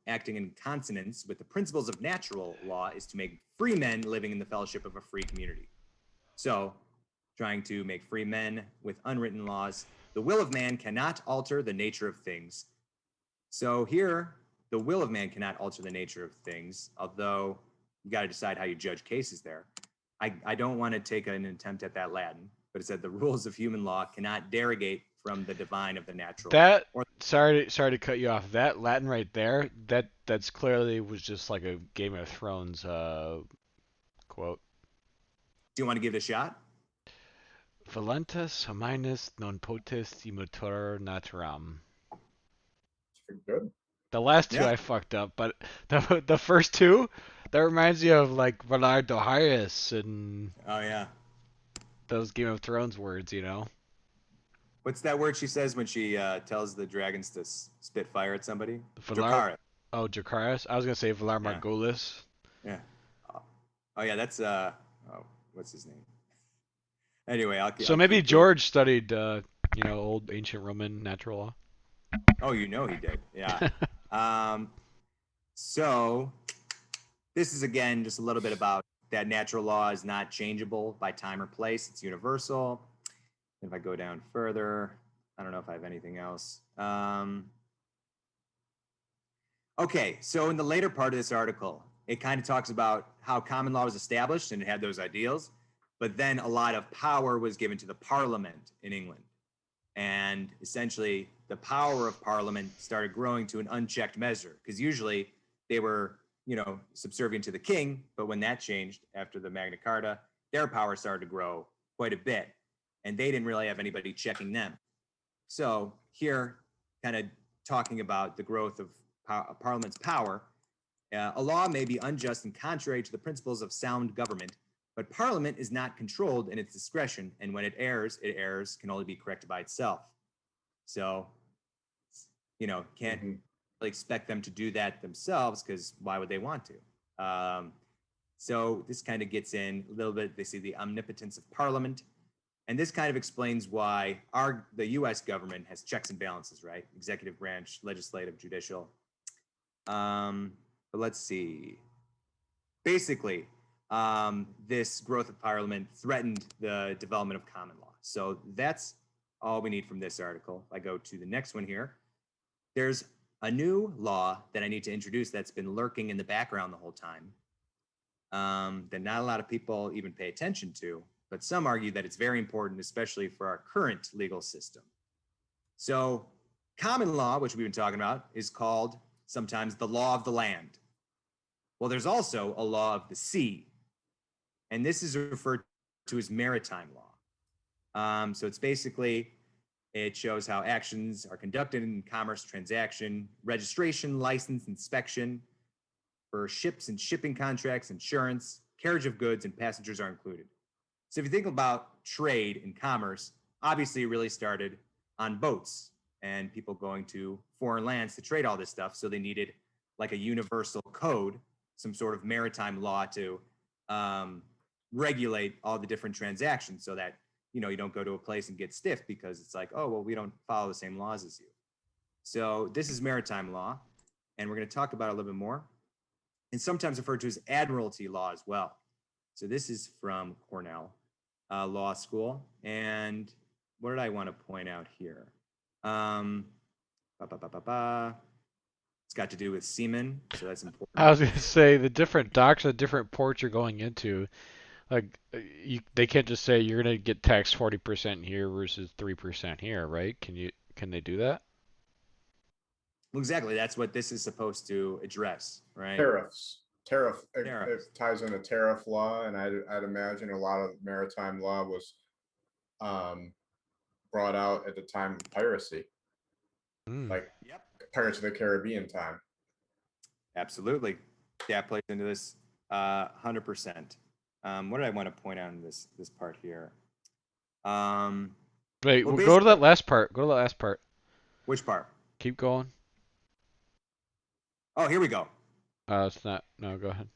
acting in consonance with the principles of natural law, is to make free men living in the fellowship of a free community. So trying to make free men with unwritten laws. The will of man cannot alter the nature of things. So here, the will of man cannot alter the nature of things, although you got to decide how you judge cases there. I don't want to take an attempt at that Latin, but it said the rules of human law cannot derogate from the divine of the natural. Sorry to cut you off. That Latin right there, that's clearly was just like a Game of Thrones quote. Do you want to give it a shot? Valentus hominis non potest immatur naturam. Pretty good. The last two I fucked up, but the first two, that reminds me of like Valar Dohaeris and those Game of Thrones words, you know. What's that word she says when she tells the dragons to spit fire at somebody? Dracarys. Oh, Dracarys. I was gonna say Valar Morghulis. Yeah. Oh yeah, that's what's his name? Anyway, so maybe George studied, old ancient Roman natural law. Oh, he did. Yeah. So this is, again, just a little bit about that natural law is not changeable by time or place. It's universal. If I go down further, I don't know if I have anything else. Okay, so in the later part of this article, it kind of talks about how common law was established and it had those ideals, but then a lot of power was given to the Parliament in England. And essentially, the power of Parliament started growing to an unchecked measure, because usually they were, subservient to the king. But when that changed after the Magna Carta, their power started to grow quite a bit, and they didn't really have anybody checking them. So here, kind of talking about the growth of Parliament's power, a law may be unjust and contrary to the principles of sound government, but Parliament is not controlled in its discretion, and when it errs can only be corrected by itself. So, can't really expect them to do that themselves, because why would they want to? So this kind of gets in a little bit. They see the omnipotence of Parliament, and this kind of explains why the U.S. government has checks and balances, right? Executive branch, legislative, judicial. But let's see. Basically, this growth of Parliament threatened the development of common law. So that's all we need from this article. I go to the next one here. There's a new law that I need to introduce that's been lurking in the background the whole time, that not a lot of people even pay attention to, but some argue that it's very important, especially for our current legal system. So common law, which we've been talking about, is called sometimes the law of the land. Well, there's also a law of the sea, and this is referred to as maritime law. So it's basically, it shows how actions are conducted in commerce, transaction, registration, license, inspection for ships and shipping contracts, insurance, carriage of goods, and passengers are included. So if you think about trade and commerce, obviously it really started on boats and people going to foreign lands to trade all this stuff. So they needed like a universal code, some sort of maritime law to regulate all the different transactions, so that you don't go to a place and get stiffed because it's like, oh, well, we don't follow the same laws as you. So this is maritime law, and we're going to talk about it a little bit more, and sometimes referred to as admiralty law as well. So this is from Cornell Law School, and what did I want to point out here? It's got to do with seamen, so that's important. I was going to say the different docks, the different ports you're going into. Like, they can't just say you're going to get taxed 40% here versus 3% here, right? Can they do that? Well, exactly. That's what this is supposed to address, right? Tariffs. It ties into tariff law, and I'd imagine a lot of maritime law was brought out at the time of piracy, like Pirates of the Caribbean time. Absolutely, that plays into this 100%. What did I want to point out in this part here? Wait, well, go to that last part. Go to the last part. Which part? Keep going. Oh, here we go. It's not. No, go ahead.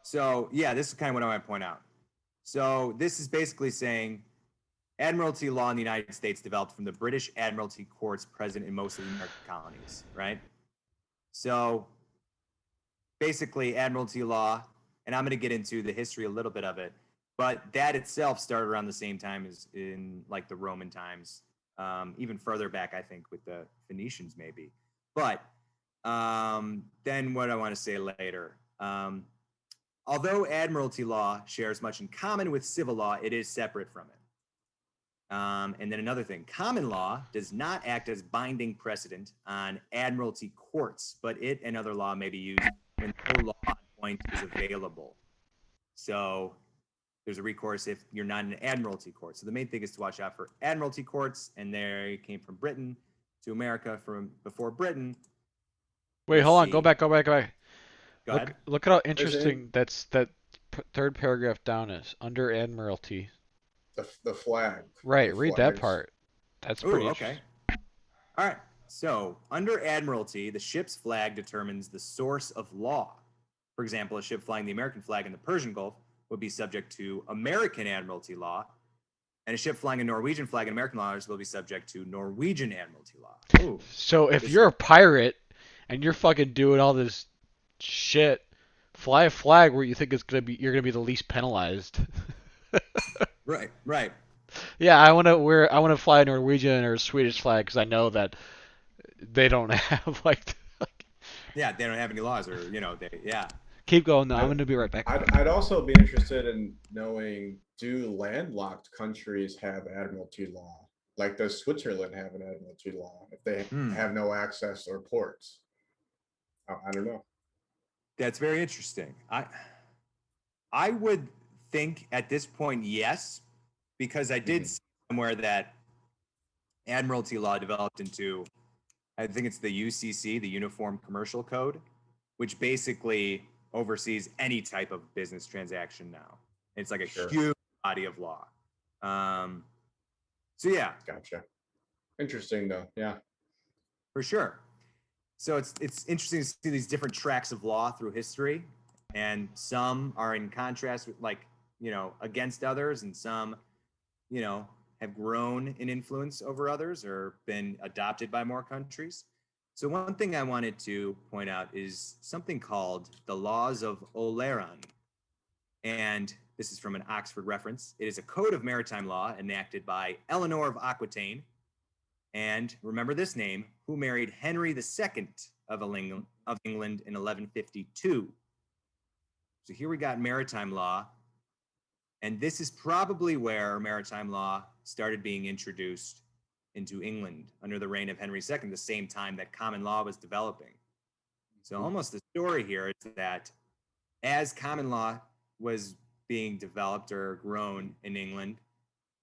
So, yeah, this is kind of what I want to point out. So this is basically saying admiralty law in the United States developed from the British admiralty courts present in most of the American colonies, right? So basically admiralty law, and I'm going to get into the history a little bit of it, but that itself started around the same time as in like the Roman times, even further back, I think, with the Phoenicians maybe. But then what I want to say later, although admiralty law shares much in common with civil law, it is separate from it. And then another thing, common law does not act as binding precedent on admiralty courts, but it and other law may be used when no law on point is available. So there's a recourse if you're not in an admiralty court. So the main thing is to watch out for admiralty courts, and they came from Britain to America from before Britain. Wait, hold on. Go back. Go ahead. Look at how interesting that third paragraph down is. Under admiralty. The flag. Right. The read flags. that part. That's pretty okay. All right. So under admiralty, the ship's flag determines the source of law. For example, a ship flying the American flag in the Persian Gulf would be subject to American admiralty law, and a ship flying a Norwegian flag in American waters will be subject to Norwegian admiralty law. Ooh. So if you're a pirate and you're fucking doing all this shit, fly a flag where you think you're gonna be the least penalized. Right. Yeah, I want to fly a Norwegian or a Swedish flag because I know that they don't have yeah, they don't have any laws, or yeah. Keep going. I'm going to be right back. I'd also be interested in knowing, do landlocked countries have admiralty law? Like, does Switzerland have an admiralty law if they have no access or ports? I don't know. That's very interesting. I would think at this point, yes, because I did see somewhere that admiralty law developed into, I think it's the UCC, the Uniform Commercial Code, which basically oversees any type of business transaction now. It's like a huge body of law. So yeah, Gotcha. Interesting though. Yeah. for sure. So it's interesting to see these different tracks of law through history, and some are in contrast with, like, you know, against others, and some, you know, have grown in influence over others or been adopted by more countries. So one thing I wanted to point out is something called the Laws of Oleron. And this is from an Oxford reference. It is a code of maritime law enacted by Eleanor of Aquitaine. And remember this name, who married Henry II of England in 1152. So here we got maritime law. And this is probably where maritime law started being introduced into England under the reign of Henry II, the same time that common law was developing. So almost the story here is that as common law was being developed or grown in England,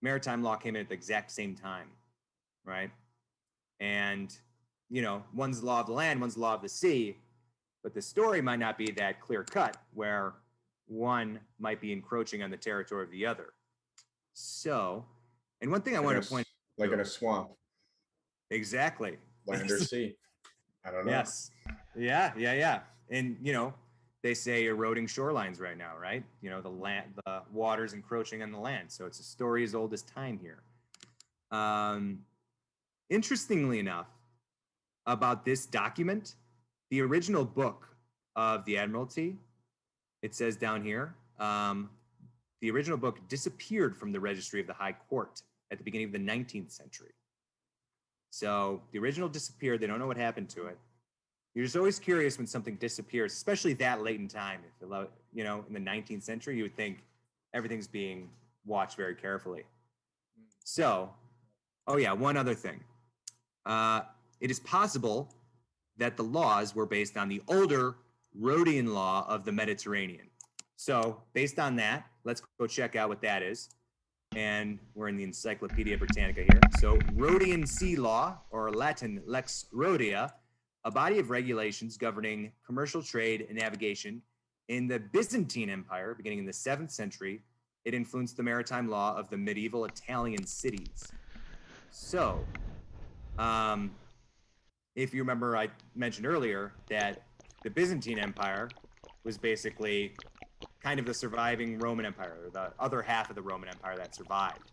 maritime law came in at the exact same time, right? And, you know, one's the law of the land, one's the law of the sea, but the story might not be that clear cut, where one might be encroaching on the territory of the other. So, and one thing I wanted to point like in a swamp. Exactly. Land or sea. I don't know. Yes. Yeah. And, you know, they say eroding shorelines right now, right? You know, the water's encroaching on the land. So it's a story as old as time here. Interestingly enough, about this document, the original book of the Admiralty, it says down here, the original book disappeared from the registry of the High Court at the beginning of the 19th century. So the original disappeared. They don't know what happened to it. You're just always curious when something disappears, especially that late in time. If you know, in the 19th century, you would think everything's being watched very carefully. So, oh yeah, one other thing. It is possible that the laws were based on the older Rhodian law of the Mediterranean. So based on that, let's go check out what that is. And we're in the Encyclopedia Britannica here. So Rhodian Sea Law, or Latin Lex Rhodia, a body of regulations governing commercial trade and navigation in the Byzantine Empire, beginning in the 7th century. It influenced the maritime law of the medieval Italian cities. So, if you remember, I mentioned earlier that the Byzantine Empire was basically kind of the surviving Roman Empire, or the other half of the Roman Empire that survived.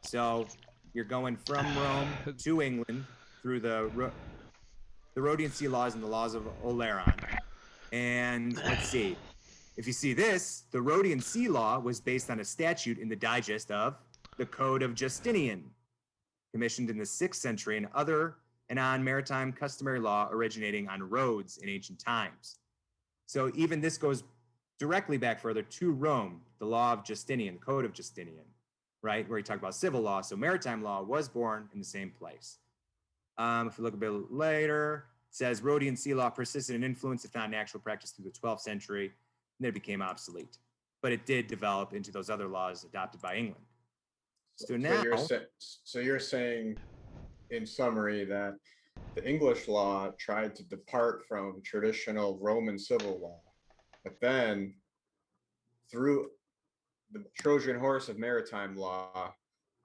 So you're going from Rome to England through the Rhodian Sea Laws and the Laws of Oleron. And let's see, if you see this, the Rhodian Sea Law was based on a statute in the digest of the Code of Justinian, commissioned in the 6th century, and on maritime customary law originating on roads in ancient times. So even this goes directly back further to Rome, the law of Justinian, the Code of Justinian, right, where he talked about civil law. So maritime law was born in the same place. If we look a bit later, it says Rhodian sea law persisted in influence, if not in actual practice, through the 12th century, and then it became obsolete. But it did develop into those other laws adopted by England. So now, so you're saying, in summary, that the English law tried to depart from traditional Roman civil law, but then through the Trojan horse of maritime law,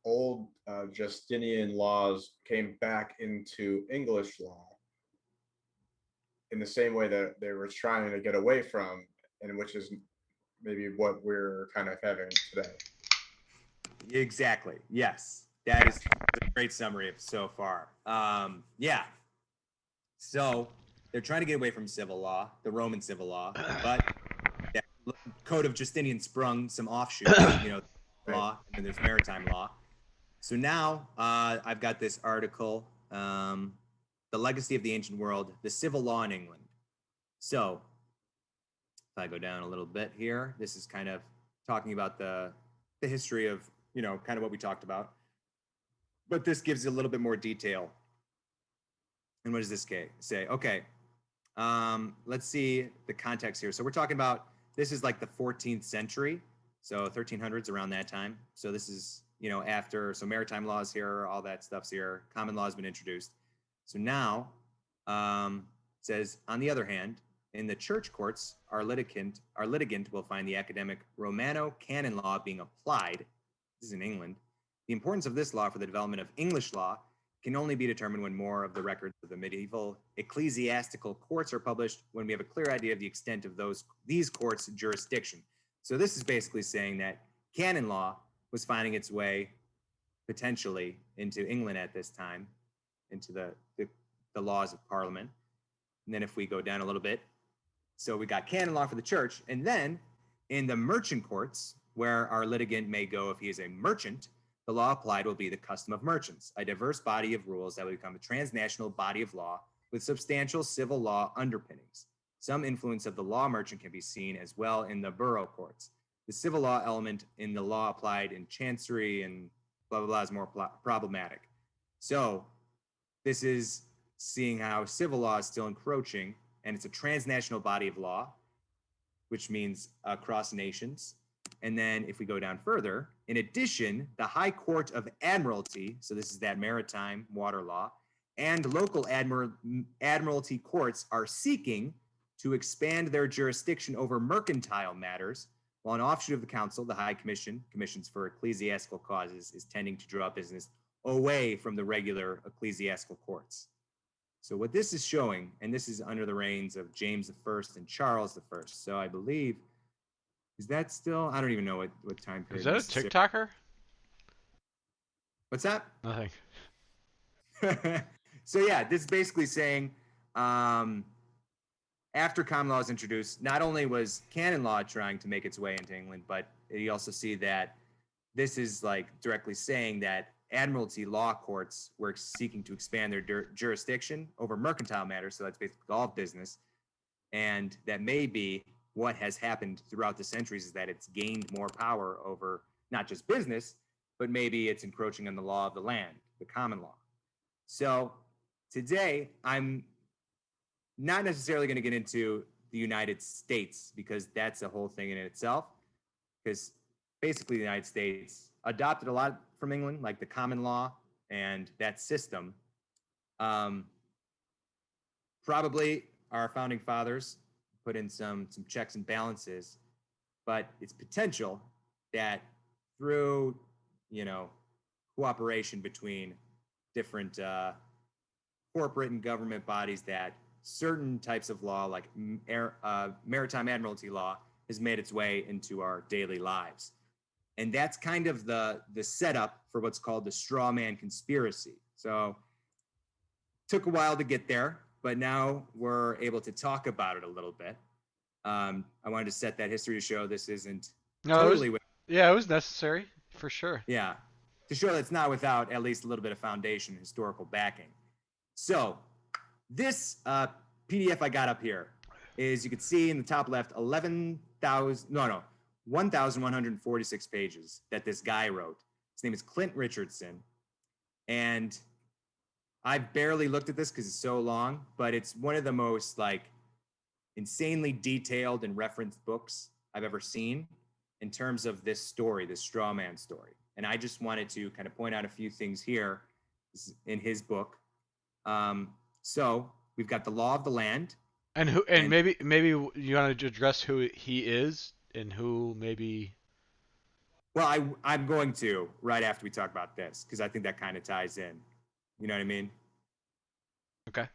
old Justinian laws came back into English law in the same way that they were trying to get away from, and which is maybe what we're kind of having today. Exactly. Yes. That is a great summary so far. Yeah. So they're trying to get away from civil law, the Roman civil law, but that Code of Justinian sprung some offshoots, you know, law, and then there's maritime law. So now I've got this article, The Legacy of the Ancient World, the Civil Law in England. So if I go down a little bit here, this is kind of talking about the history of, you know, kind of what we talked about. But this gives you a little bit more detail. And what does this say? Okay, let's see the context here. So we're talking about, this is like the 14th century. So 1300s, around that time. So this is, after, so maritime laws here, all that stuff's here. Common law has been introduced. So now, it says, on the other hand, in the church courts, our litigant will find the academic Romano canon law being applied. This is in England. The importance of this law for the development of English law can only be determined when more of the records of the medieval ecclesiastical courts are published, when we have a clear idea of the extent of these courts' jurisdiction. So this is basically saying that canon law was finding its way potentially into England at this time, into the laws of Parliament. And then if we go down a little bit, so we got canon law for the church, and then in the merchant courts, where our litigant may go if he is a merchant, the law applied will be the custom of merchants, a diverse body of rules that will become a transnational body of law with substantial civil law underpinnings. Some influence of the law merchant can be seen as well in the borough courts. The civil law element in the law applied in chancery and blah, blah, blah is more problematic. So this is seeing how civil law is still encroaching, and it's a transnational body of law, which means across nations. And then if we go down further, in addition, the High Court of Admiralty, so this is that maritime water law, and local admiralty courts are seeking to expand their jurisdiction over mercantile matters, while an offshoot of the council, the High Commission, commissions for ecclesiastical causes, is tending to draw business away from the regular ecclesiastical courts. So what this is showing, and this is under the reigns of James I and Charles I. So I believe, is that still, I don't even know what time period. Is that a TikToker? What's that? Nothing. So yeah, this is basically saying, after common law was introduced, not only was canon law trying to make its way into England, but you also see that this is like directly saying that admiralty law courts were seeking to expand their jurisdiction over mercantile matters. So that's basically all business. And that may be what has happened throughout the centuries, is that it's gained more power over not just business, but maybe it's encroaching on the law of the land, the common law. So today, I'm not necessarily going to get into the United States, because that's a whole thing in itself, because basically the United States adopted a lot from England, like the common law and that system. Probably our founding fathers put in some checks and balances, but it's potential that through, cooperation between different corporate and government bodies, that certain types of law, like maritime admiralty law, has made its way into our daily lives. And that's kind of the setup for what's called the straw man conspiracy. So took a while to get there, but now we're able to talk about it a little bit. I wanted to set that history to show this isn't totally. It was necessary, for sure. Yeah, to show that it's not without at least a little bit of foundation, historical backing. So this PDF I got up here is, you can see in the top left, 1,146 pages that this guy wrote. His name is Clint Richardson. And I barely looked at this because it's so long, but it's one of the most insanely detailed and referenced books I've ever seen in terms of this story, this straw man story. And I just wanted to kind of point out a few things here in his book. So we've got the law of the land. And maybe you want to address who he is and who maybe. Well, I'm going to right after we talk about this, because I think that kind of ties in. You know what I mean? Okay.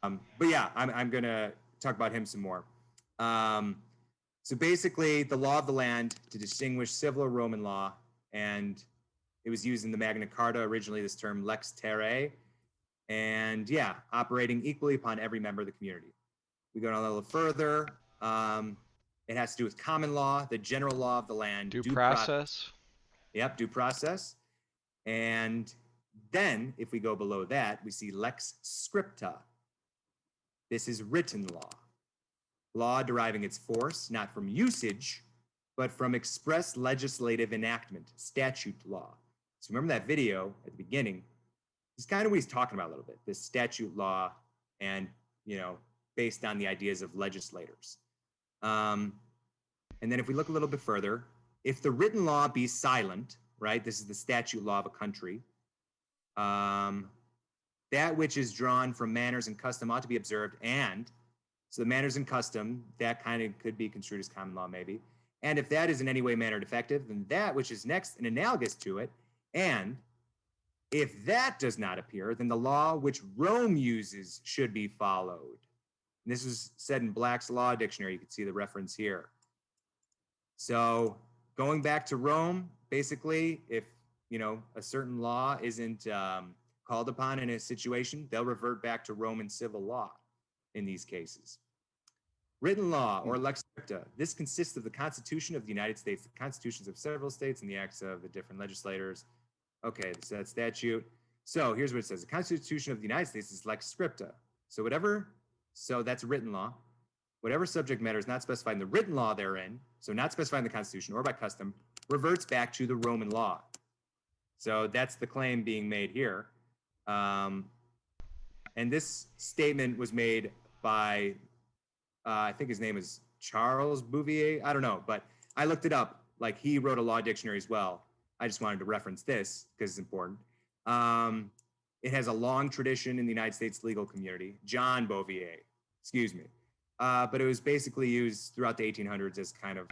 But yeah, I'm going to talk about him some more. So basically, the law of the land to distinguish civil or Roman law, and it was used in the Magna Carta originally, this term lex terrae, and yeah, operating equally upon every member of the community. We go a little further. It has to do with common law, the general law of the land. Due process. Yep, due process. And then, if we go below that, we see lex scripta. This is written law. Law deriving its force not from usage, but from express legislative enactment, statute law. So remember that video at the beginning? This is kind of what he's talking about a little bit, this statute law and, based on the ideas of legislators. And then if we look a little bit further, if the written law be silent, right, this is the statute law of a country, that which is drawn from manners and custom ought to be observed, and so the manners and custom, that kind of could be construed as common law maybe, and if that is in any way, manner defective, then that which is next and analogous to it, and if that does not appear, then the law which Rome uses should be followed. And this was said in Black's Law Dictionary. You can see the reference here. So going back to Rome, basically, if a certain law isn't called upon in a situation, they'll revert back to Roman civil law in these cases. Written law, or lex scripta. This consists of the Constitution of the United States, the constitutions of several states, and the acts of the different legislators. Okay, so that's statute. So here's what it says. The Constitution of the United States is lex scripta. So that's written law. Whatever subject matter is not specified in the written law therein, so not specified in the Constitution or by custom, reverts back to the Roman law. So that's the claim being made here. And this statement was made by, I think his name is Charles Bouvier. I don't know, but I looked it up. Like, he wrote a law dictionary as well. I just wanted to reference this because it's important. It has a long tradition in the United States legal community. John Bouvier, excuse me. But it was basically used throughout the 1800s as kind of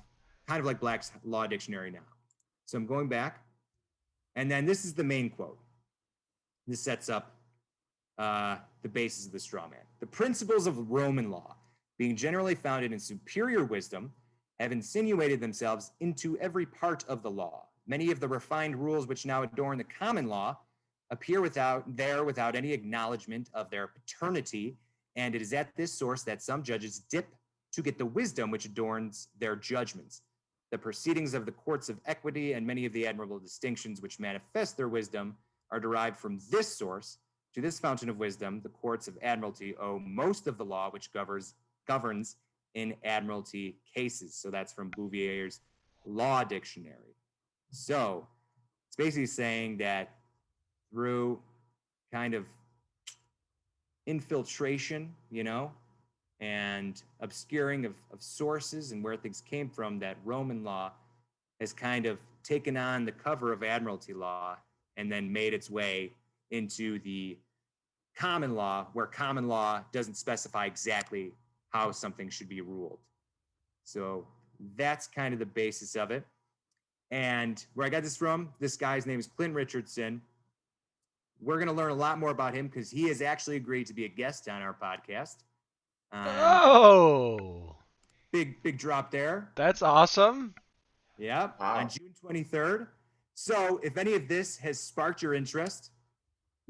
like Black's Law Dictionary now. So I'm going back. And then this is the main quote. This sets up the basis of the straw man. The principles of Roman law, being generally founded in superior wisdom, have insinuated themselves into every part of the law. Many of the refined rules which now adorn the common law appear without any acknowledgement of their paternity, and it is at this source that some judges dip to get the wisdom which adorns their judgments. The proceedings of the courts of equity and many of the admirable distinctions which manifest their wisdom are derived from this source. To this fountain of wisdom, the courts of admiralty owe most of the law which governs in admiralty cases. So that's from Bouvier's Law Dictionary. So it's basically saying that through kind of infiltration, and obscuring of sources and where things came from, that Roman law has kind of taken on the cover of admiralty law and then made its way into the common law, where common law doesn't specify exactly how something should be ruled. So that's kind of the basis of it. And where I got this from, this guy's name is Clint Richardson. We're going to learn a lot more about him because he has actually agreed to be a guest on our podcast. Oh! Big drop there. That's awesome. Yeah, wow. On June 23rd. So if any of this has sparked your interest,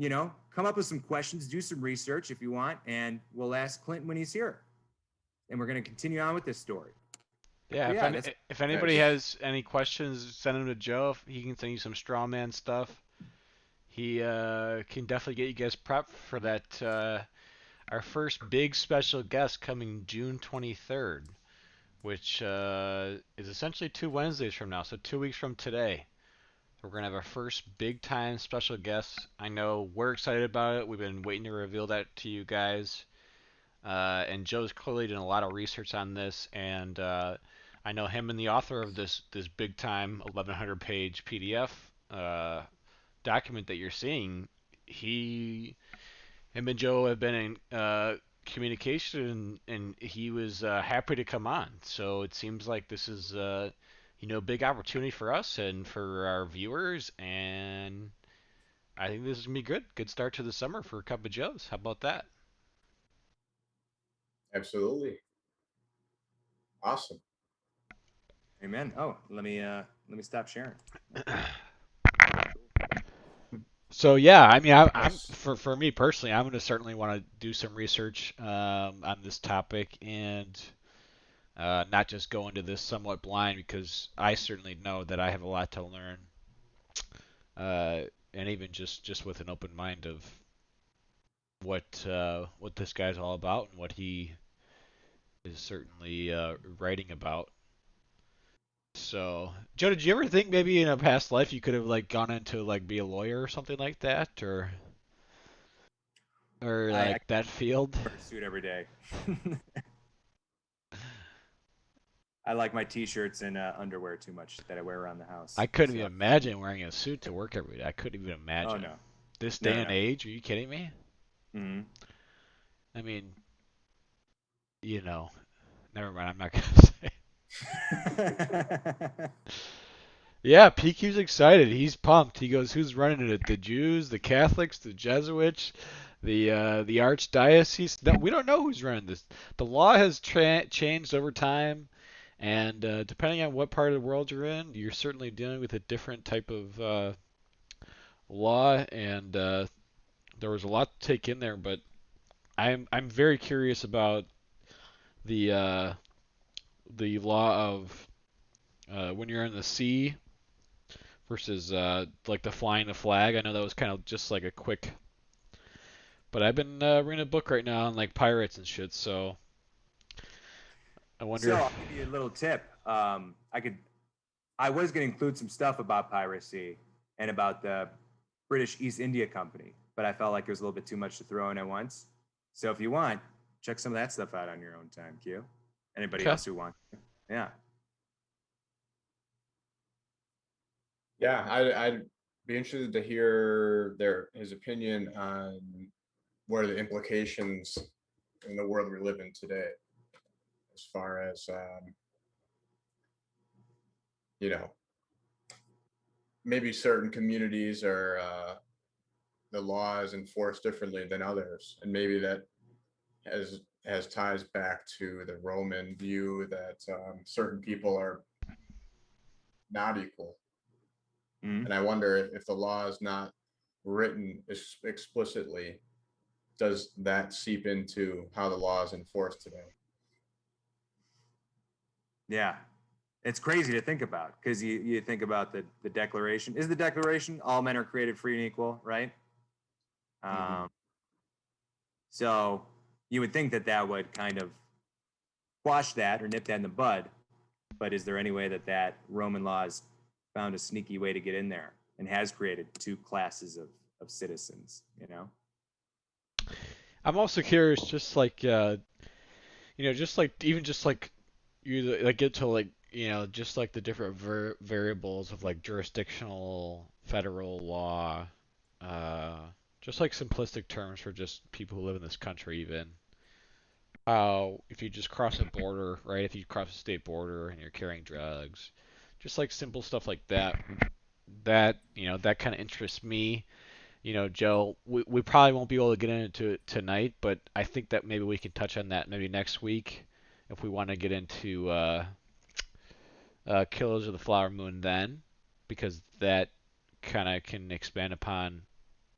come up with some questions, do some research if you want, and we'll ask Clinton when he's here. And we're going to continue on with this story. Yeah, if anybody has any questions, send them to Joe. He can send you some straw man stuff. He can definitely get you guys prepped for that. Our first big special guest coming June 23rd, which is essentially 2 Wednesdays from now, so 2 weeks from today. We're going to have our first big time special guest. I know we're excited about it. We've been waiting to reveal that to you guys. And Joe's clearly done a lot of research on this, and I know him and the author of this big time 1,100 page PDF document that you're seeing. Him and Joe have been in communication, and he was happy to come on. So it seems like this is a big opportunity for us and for our viewers, and I think this is gonna be good. Good start to the summer for a Cup of Joes. How about that? Absolutely. Awesome. Amen. Oh, let me stop sharing. So yeah, I mean, I'm for me personally, I'm gonna certainly want to do some research on this topic, and not just go into this somewhat blind, because I certainly know that I have a lot to learn, and even just with an open mind of what this guy's all about and what he is certainly writing about. So, Joe, did you ever think maybe in a past life you could have gone into be a lawyer or something like that, or? or I like that field. wear a suit every day. I like my t-shirts and underwear too much that I wear around the house. I couldn't So, even imagine wearing a suit to work every day. I couldn't even oh imagine. no, This no, day no, and no. age, are you kidding me? Hmm. I mean, never mind. I'm not gonna say. Yeah, PQ's excited. He's pumped. He goes, "Who's running it? The Jews, the Catholics, the Jesuits, the Archdiocese? No, we don't know who's running this. The law has changed over time, and depending on what part of the world you're in, you're certainly dealing with a different type of law, and there was a lot to take in there. But I'm very curious about the uh, the law of when you're in the sea versus like the flying the flag. I know that was kind of just like a quick, but I've been reading a book right now on like pirates and shit. So I So wonder. I'll give you a little tip. I was going to include some stuff about piracy and about the British East India Company, but I felt like it was a little bit too much to throw in at once. So if you want, check some of that stuff out on your own time, Q. Anybody Okay. else who wants? Yeah. Yeah, I'd be interested to hear his opinion on what are the implications in the world we live in today, as far as you know, maybe certain communities are the law is enforced differently than others, and maybe that has ties back to the Roman view that certain people are not equal. Mhm. And I wonder if the law is not written explicitly, does that seep into how the law is enforced today? Yeah. It's crazy to think about because you think about the Declaration. Is the Declaration all men are created free and equal, right? Mhm. So you would think that that would kind of quash that or nip that in the bud. But is there any way that that Roman law has found a sneaky way to get in there and has created two classes of citizens, you know? I'm also curious, just like just like even just like you like get to like just like the different variables of like jurisdictional federal law, uh, just like simplistic terms for just people who live in this country even. How if you just cross a border, right? If you cross a state border and you're carrying drugs, just like simple stuff like that. That kind of interests me. Joe, we probably won't be able to get into it tonight, but I think that maybe we can touch on that maybe next week if we want to get into Killers of the Flower Moon then, because that kind of can expand upon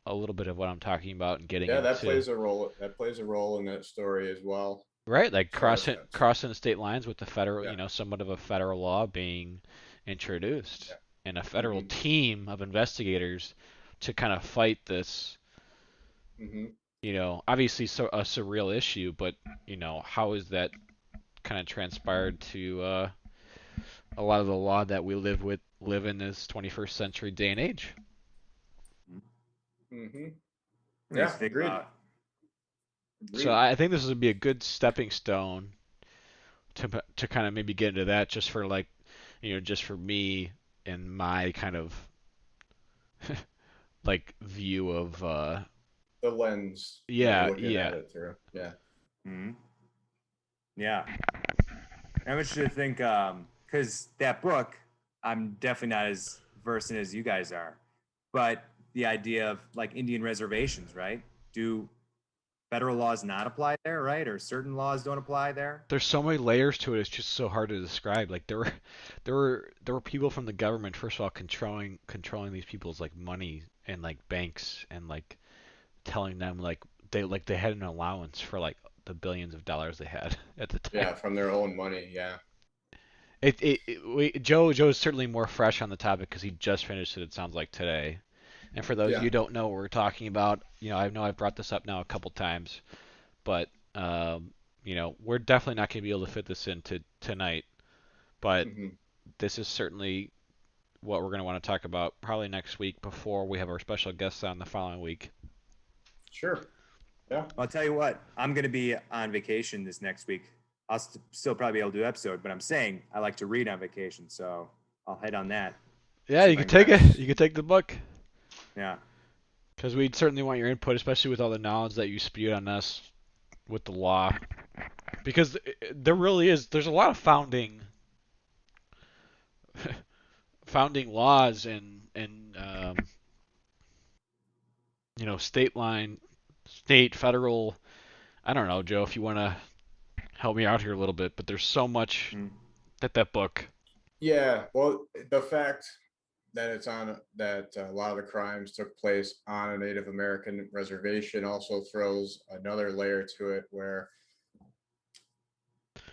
a little bit of what I'm talking about and getting Yeah, that into. plays a role. That plays a role in that story as well, Right, like as far as crossing the state lines with the federal, yeah, somewhat of a federal law being introduced yeah. and a federal Hmm. team of investigators to kind of fight this, Hmm. obviously a surreal issue, but how is that kind of transpired to a lot of the law that we live in this 21st century day and age. Hmm. Nice Yeah, to think agreed. about. So I think this would be a good stepping stone to kind of maybe get into that just for like, just for me and my kind of like view of The lens that you're yeah, looking yeah. at it through. Yeah. Hmm. Yeah. I want you to think, because that book, I'm definitely not as versed in as you guys are, but the idea of like Indian reservations, right? Do federal laws not apply there, right? Or certain laws don't apply there? There's so many layers to it. It's just so hard to describe. Like there were people from the government first of all controlling these people's like money and like banks and like telling them like they had an allowance for like the billions of dollars they had at the time. Yeah, from their own money. Yeah. Joe's certainly more fresh on the topic because he just finished it. It sounds like today. And for those of you Yeah. who don't know what we're talking about, I know I've brought this up now a couple times, but we're definitely not going to be able to fit this into tonight. But Hmm. this is certainly what we're going to want to talk about probably next week before we have our special guests on the following week. Sure. Yeah. I'll tell you what, I'm going to be on vacation this next week. I'll still probably be able to do episode, but I'm saying I like to read on vacation, so I'll head on that. Yeah, See you if I could can take grab it. You could take the book. Yeah. Because we'd certainly want your input, especially with all the knowledge that you spewed on us with the law. Because there really is, there's a lot of founding laws and state, federal. I don't know, Joe, if you want to help me out here a little bit, but there's so much that book. Yeah, well, the fact that it's on that a lot of the crimes took place on a Native American reservation also throws another layer to it, where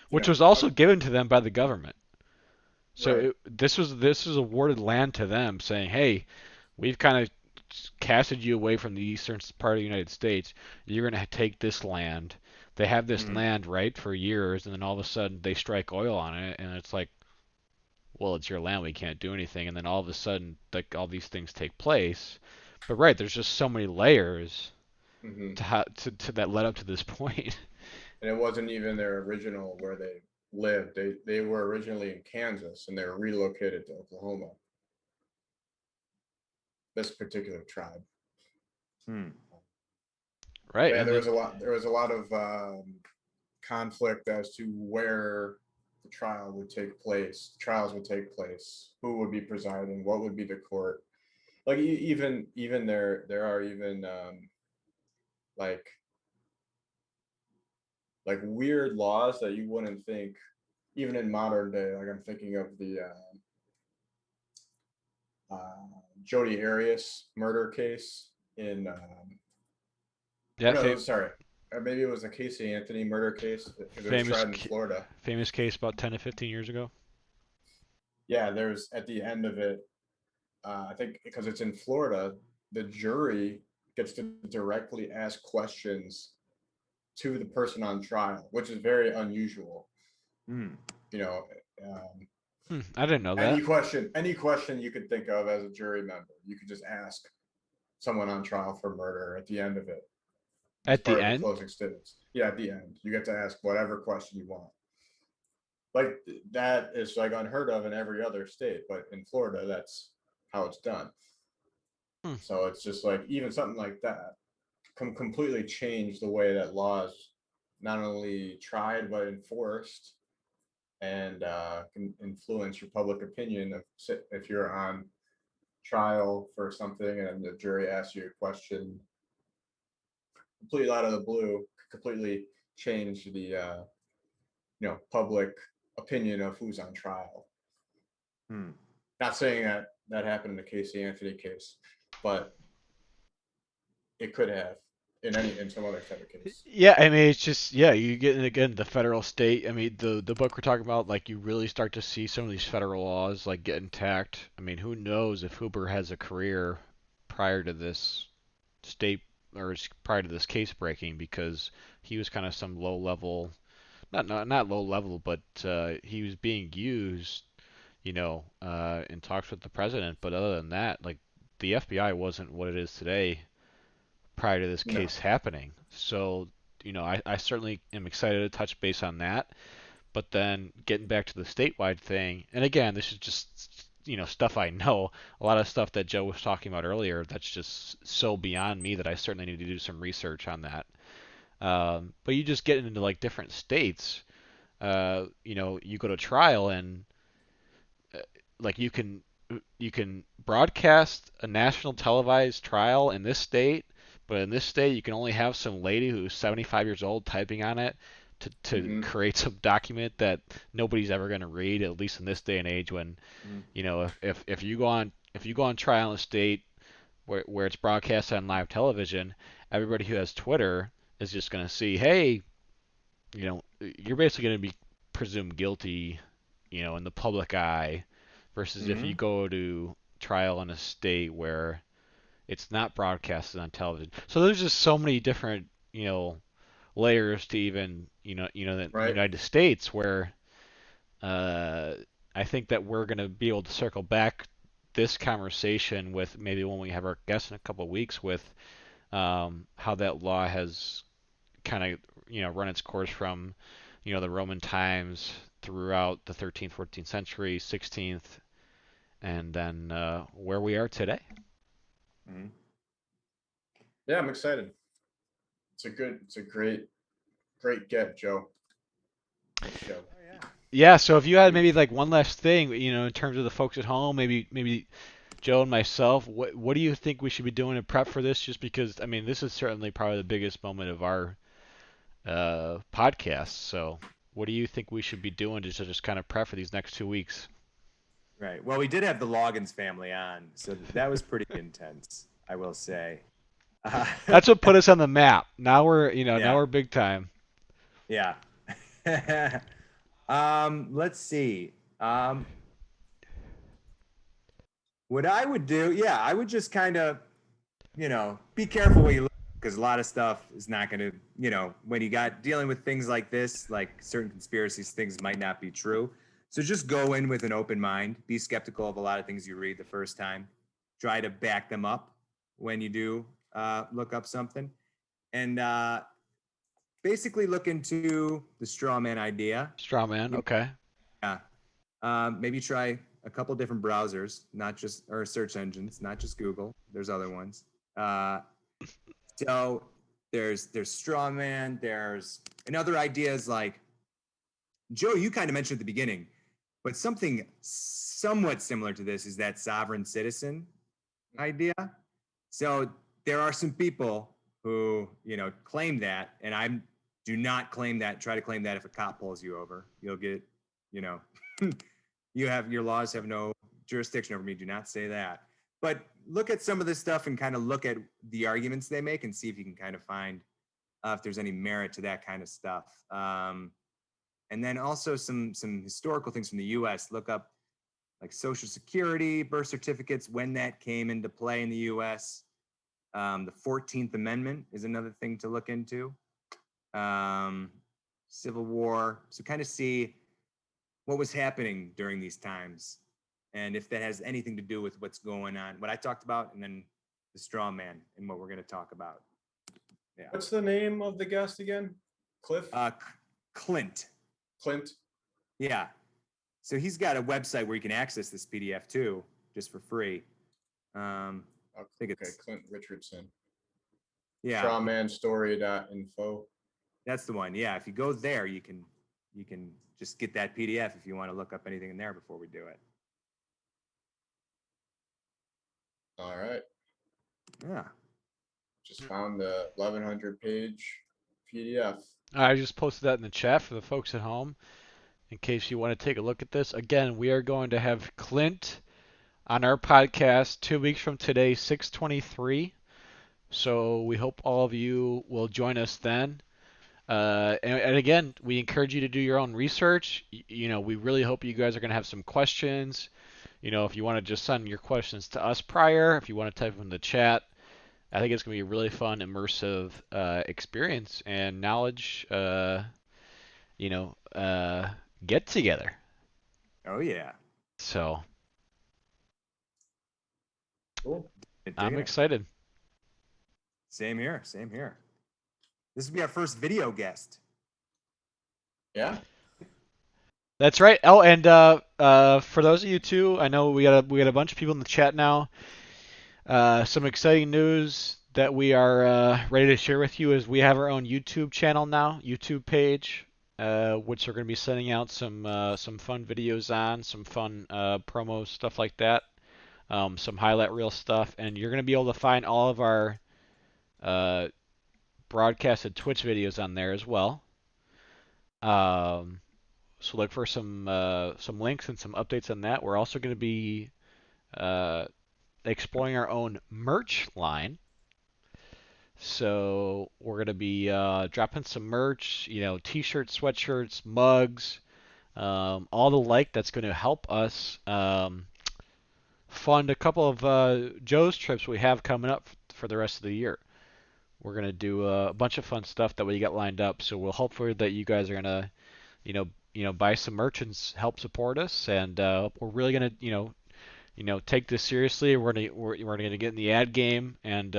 which was also given to them by the government. So this was awarded land to them, saying, "Hey, we've kind of casted you away from the eastern part of the United States. You're going to take this land." They have this land right for years, and then all of a sudden they strike oil on it, and it's like, well, it's your land, we can't do anything. And then all of a sudden, like, all these things take place. But right, there's just so many layers to that led up to this point. And it wasn't even their original where they lived. They were originally in Kansas, and they were relocated to Oklahoma. This particular tribe. Right. Yeah, there was a lot of conflict as to where the trial would take place, trials would take place, who would be presiding, what would be the court. Like even there are even like weird laws that you wouldn't think even in modern day. Like I'm thinking of the Jodi Arias murder case in sorry, maybe it was a Casey Anthony murder case. It was tried in Florida. Famous case about 10 to 15 years ago. Yeah, there's at the end of it, I think because it's in Florida, the jury gets to directly ask questions to the person on trial, which is very unusual. You know, I didn't know that. Any question you could think of as a jury member, you could just ask someone on trial for murder at the end of it. At the end? Closing statements. Yeah, at the end. You get to ask whatever question you want. Like that is like unheard of in every other state, but in Florida, that's how it's done. So it's just like even something like that can completely change the way that laws not only tried but enforced, and can influence your public opinion if you're on trial for something and the jury asks you a question completely out of the blue, completely change the public opinion of who's on trial. Not saying that happened in the Casey Anthony case, but it could have in some other type of case. Yeah, I mean, it's just, you get, again, the federal state. I mean, the book we're talking about, like, you really start to see some of these federal laws, like, get intact. I mean, who knows if Huber has a career prior to this state, or prior to this case breaking, because he was kind of some low level, not low level, but he was being used, in talks with the president. But other than that, like, the FBI wasn't what it is today prior to this case happening. So, I certainly am excited to touch base on that. But then getting back to the statewide thing, and again, this is just, stuff I know. A lot of stuff that Joe was talking about earlier, that's just so beyond me that I certainly need to do some research on that. But you just get into like different states, you go to trial and like you can broadcast a national televised trial in this state, but in this state you can only have some lady who's 75 years old typing on it to create some document that nobody's ever going to read, at least in this day and age when if you go on trial in a state where it's broadcast on live television, everybody who has Twitter is just going to see, hey, you're basically going to be presumed guilty, in the public eye, versus if you go to trial in a state where it's not broadcasted on television. So there's just so many different, layers to even, the United States, where I think that we're going to be able to circle back this conversation with maybe when we have our guest in a couple of weeks with how that law has kind of run its course from the Roman times throughout the 13th, 14th century, 16th, and then where we are today. Mhm. Yeah, I'm excited. It's a great get, Joe. Nice show. Yeah, so if you had maybe like one last thing, in terms of the folks at home, maybe Joe and myself, what do you think we should be doing to prep for this? Just because, I mean, this is certainly probably the biggest moment of our podcast. So what do you think we should be doing to just kind of prep for these next 2 weeks? Right. Well, we did have the Loggins family on, so that was pretty intense, I will say. That's what put us on the map. Now we're, now Yeah. we're big time. Yeah. Let's see. What I would do, yeah, I would just kind of, be careful what you look, because a lot of stuff is not going to, when you got dealing with things like this, like certain conspiracies, things might not be true. So just go in with an open mind. Be skeptical of a lot of things you read the first time. Try to back them up when you do look up something. And basically look into the straw man idea. Straw man, okay. Yeah. Maybe try a couple different browsers, or search engines, not just Google. There's other ones. So there's straw man. There's another ideas like, Joe, you kind of mentioned at the beginning, but something somewhat similar to this is that sovereign citizen idea. So there are some people who, claim that, and I do not claim that. Try to claim that if a cop pulls you over, you'll get, your laws have no jurisdiction over me. Do not say that. But look at some of this stuff and kind of look at the arguments they make and see if you can kind of find if there's any merit to that kind of stuff. And then also some historical things from the U.S. Look up like Social Security, birth certificates, when that came into play in the U.S. The 14th Amendment is another thing to look into. Civil War. So kind of see what was happening during these times and if that has anything to do with what's going on, what I talked about, and then the straw man and what we're going to talk about. Yeah. What's the name of the guest again? Cliff? Clint. Clint? Yeah. So he's got a website where you can access this PDF too, just for free. I think it's Clint Richardson. Yeah. Strawmanstory.info. That's the one. Yeah. If you go there, you can just get that PDF if you want to look up anything in there before we do it. All right. Yeah. Just found the 1,100 page PDF. I just posted that in the chat for the folks at home in case you want to take a look at this. Again, we are going to have Clint on our podcast 2 weeks from today, 6/23. So we hope all of you will join us then. And again, we encourage you to do your own research. We really hope you guys are going to have some questions. If you want to just send your questions to us prior, if you want to type them in the chat, I think it's going to be a really fun, immersive experience and knowledge, get together. Oh, yeah. So Cool. I'm excited. Same here. Same here. This will be our first video guest. Yeah. That's right. Oh, and for those of you too, I know we got a bunch of people in the chat now. Some exciting news that we are ready to share with you is we have our own YouTube channel now, YouTube page, which we're going to be sending out some fun videos on, some fun promo stuff like that, some highlight reel stuff, and you're going to be able to find all of our broadcasted Twitch videos on there as well. So look for some links and some updates on that. We're also going to be exploring our own merch line. So we're going to be dropping some merch, t-shirts, sweatshirts, mugs, all the like that's going to help us fund a couple of Joe's trips we have coming up for the rest of the year. We're going to do a bunch of fun stuff that we got lined up. So we'll hopefully that you guys are going to, buy some merch and help support us. And we're really going to, take this seriously. We're going to get in the ad game and,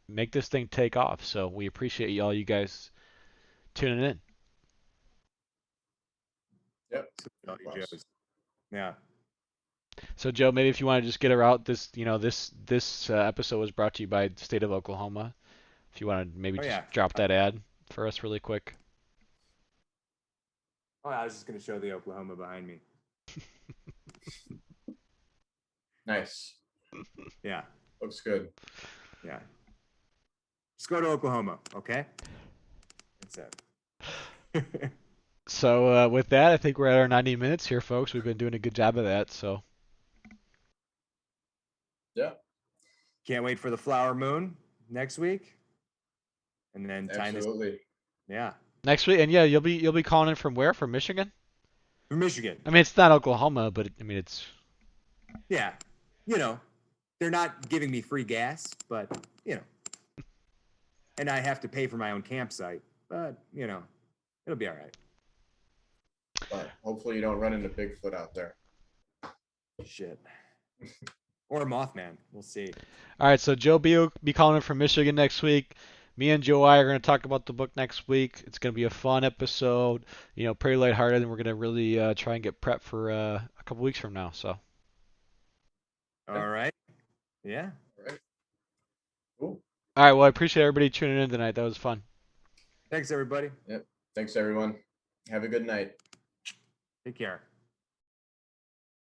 make this thing take off. So we appreciate all you guys tuning in. Yep. All you Joes. Yeah. So Joe, maybe if you want to just get her out, this episode was brought to you by the state of Oklahoma. If you want to maybe just drop that ad for us really quick. Oh, I was just going to show the Oklahoma behind me. Nice. Yeah. Looks good. Yeah. Just go to Oklahoma, okay? That's it. So with that, I think we're at our 90 minutes here, folks. We've been doing a good job of that. So. Yeah. Can't wait for the flower moon next week. And then absolutely. Yeah. Next week, and yeah, you'll be calling in from where? From Michigan? From Michigan. I mean, it's not Oklahoma, but I mean it's. Yeah, they're not giving me free gas, but and I have to pay for my own campsite, but it'll be all right. But hopefully you don't run into Bigfoot out there. Shit. Or Mothman. We'll see. All right, so Joe B will be calling in from Michigan next week. Me and Joe I are going to talk about the book next week. It's going to be a fun episode, pretty lighthearted, and we're going to really try and get prepped for a couple weeks from now. So. All right. Yeah. All right. Cool. All right. Well, I appreciate everybody tuning in tonight. That was fun. Thanks, everybody. Yep. Thanks, everyone. Have a good night. Take care.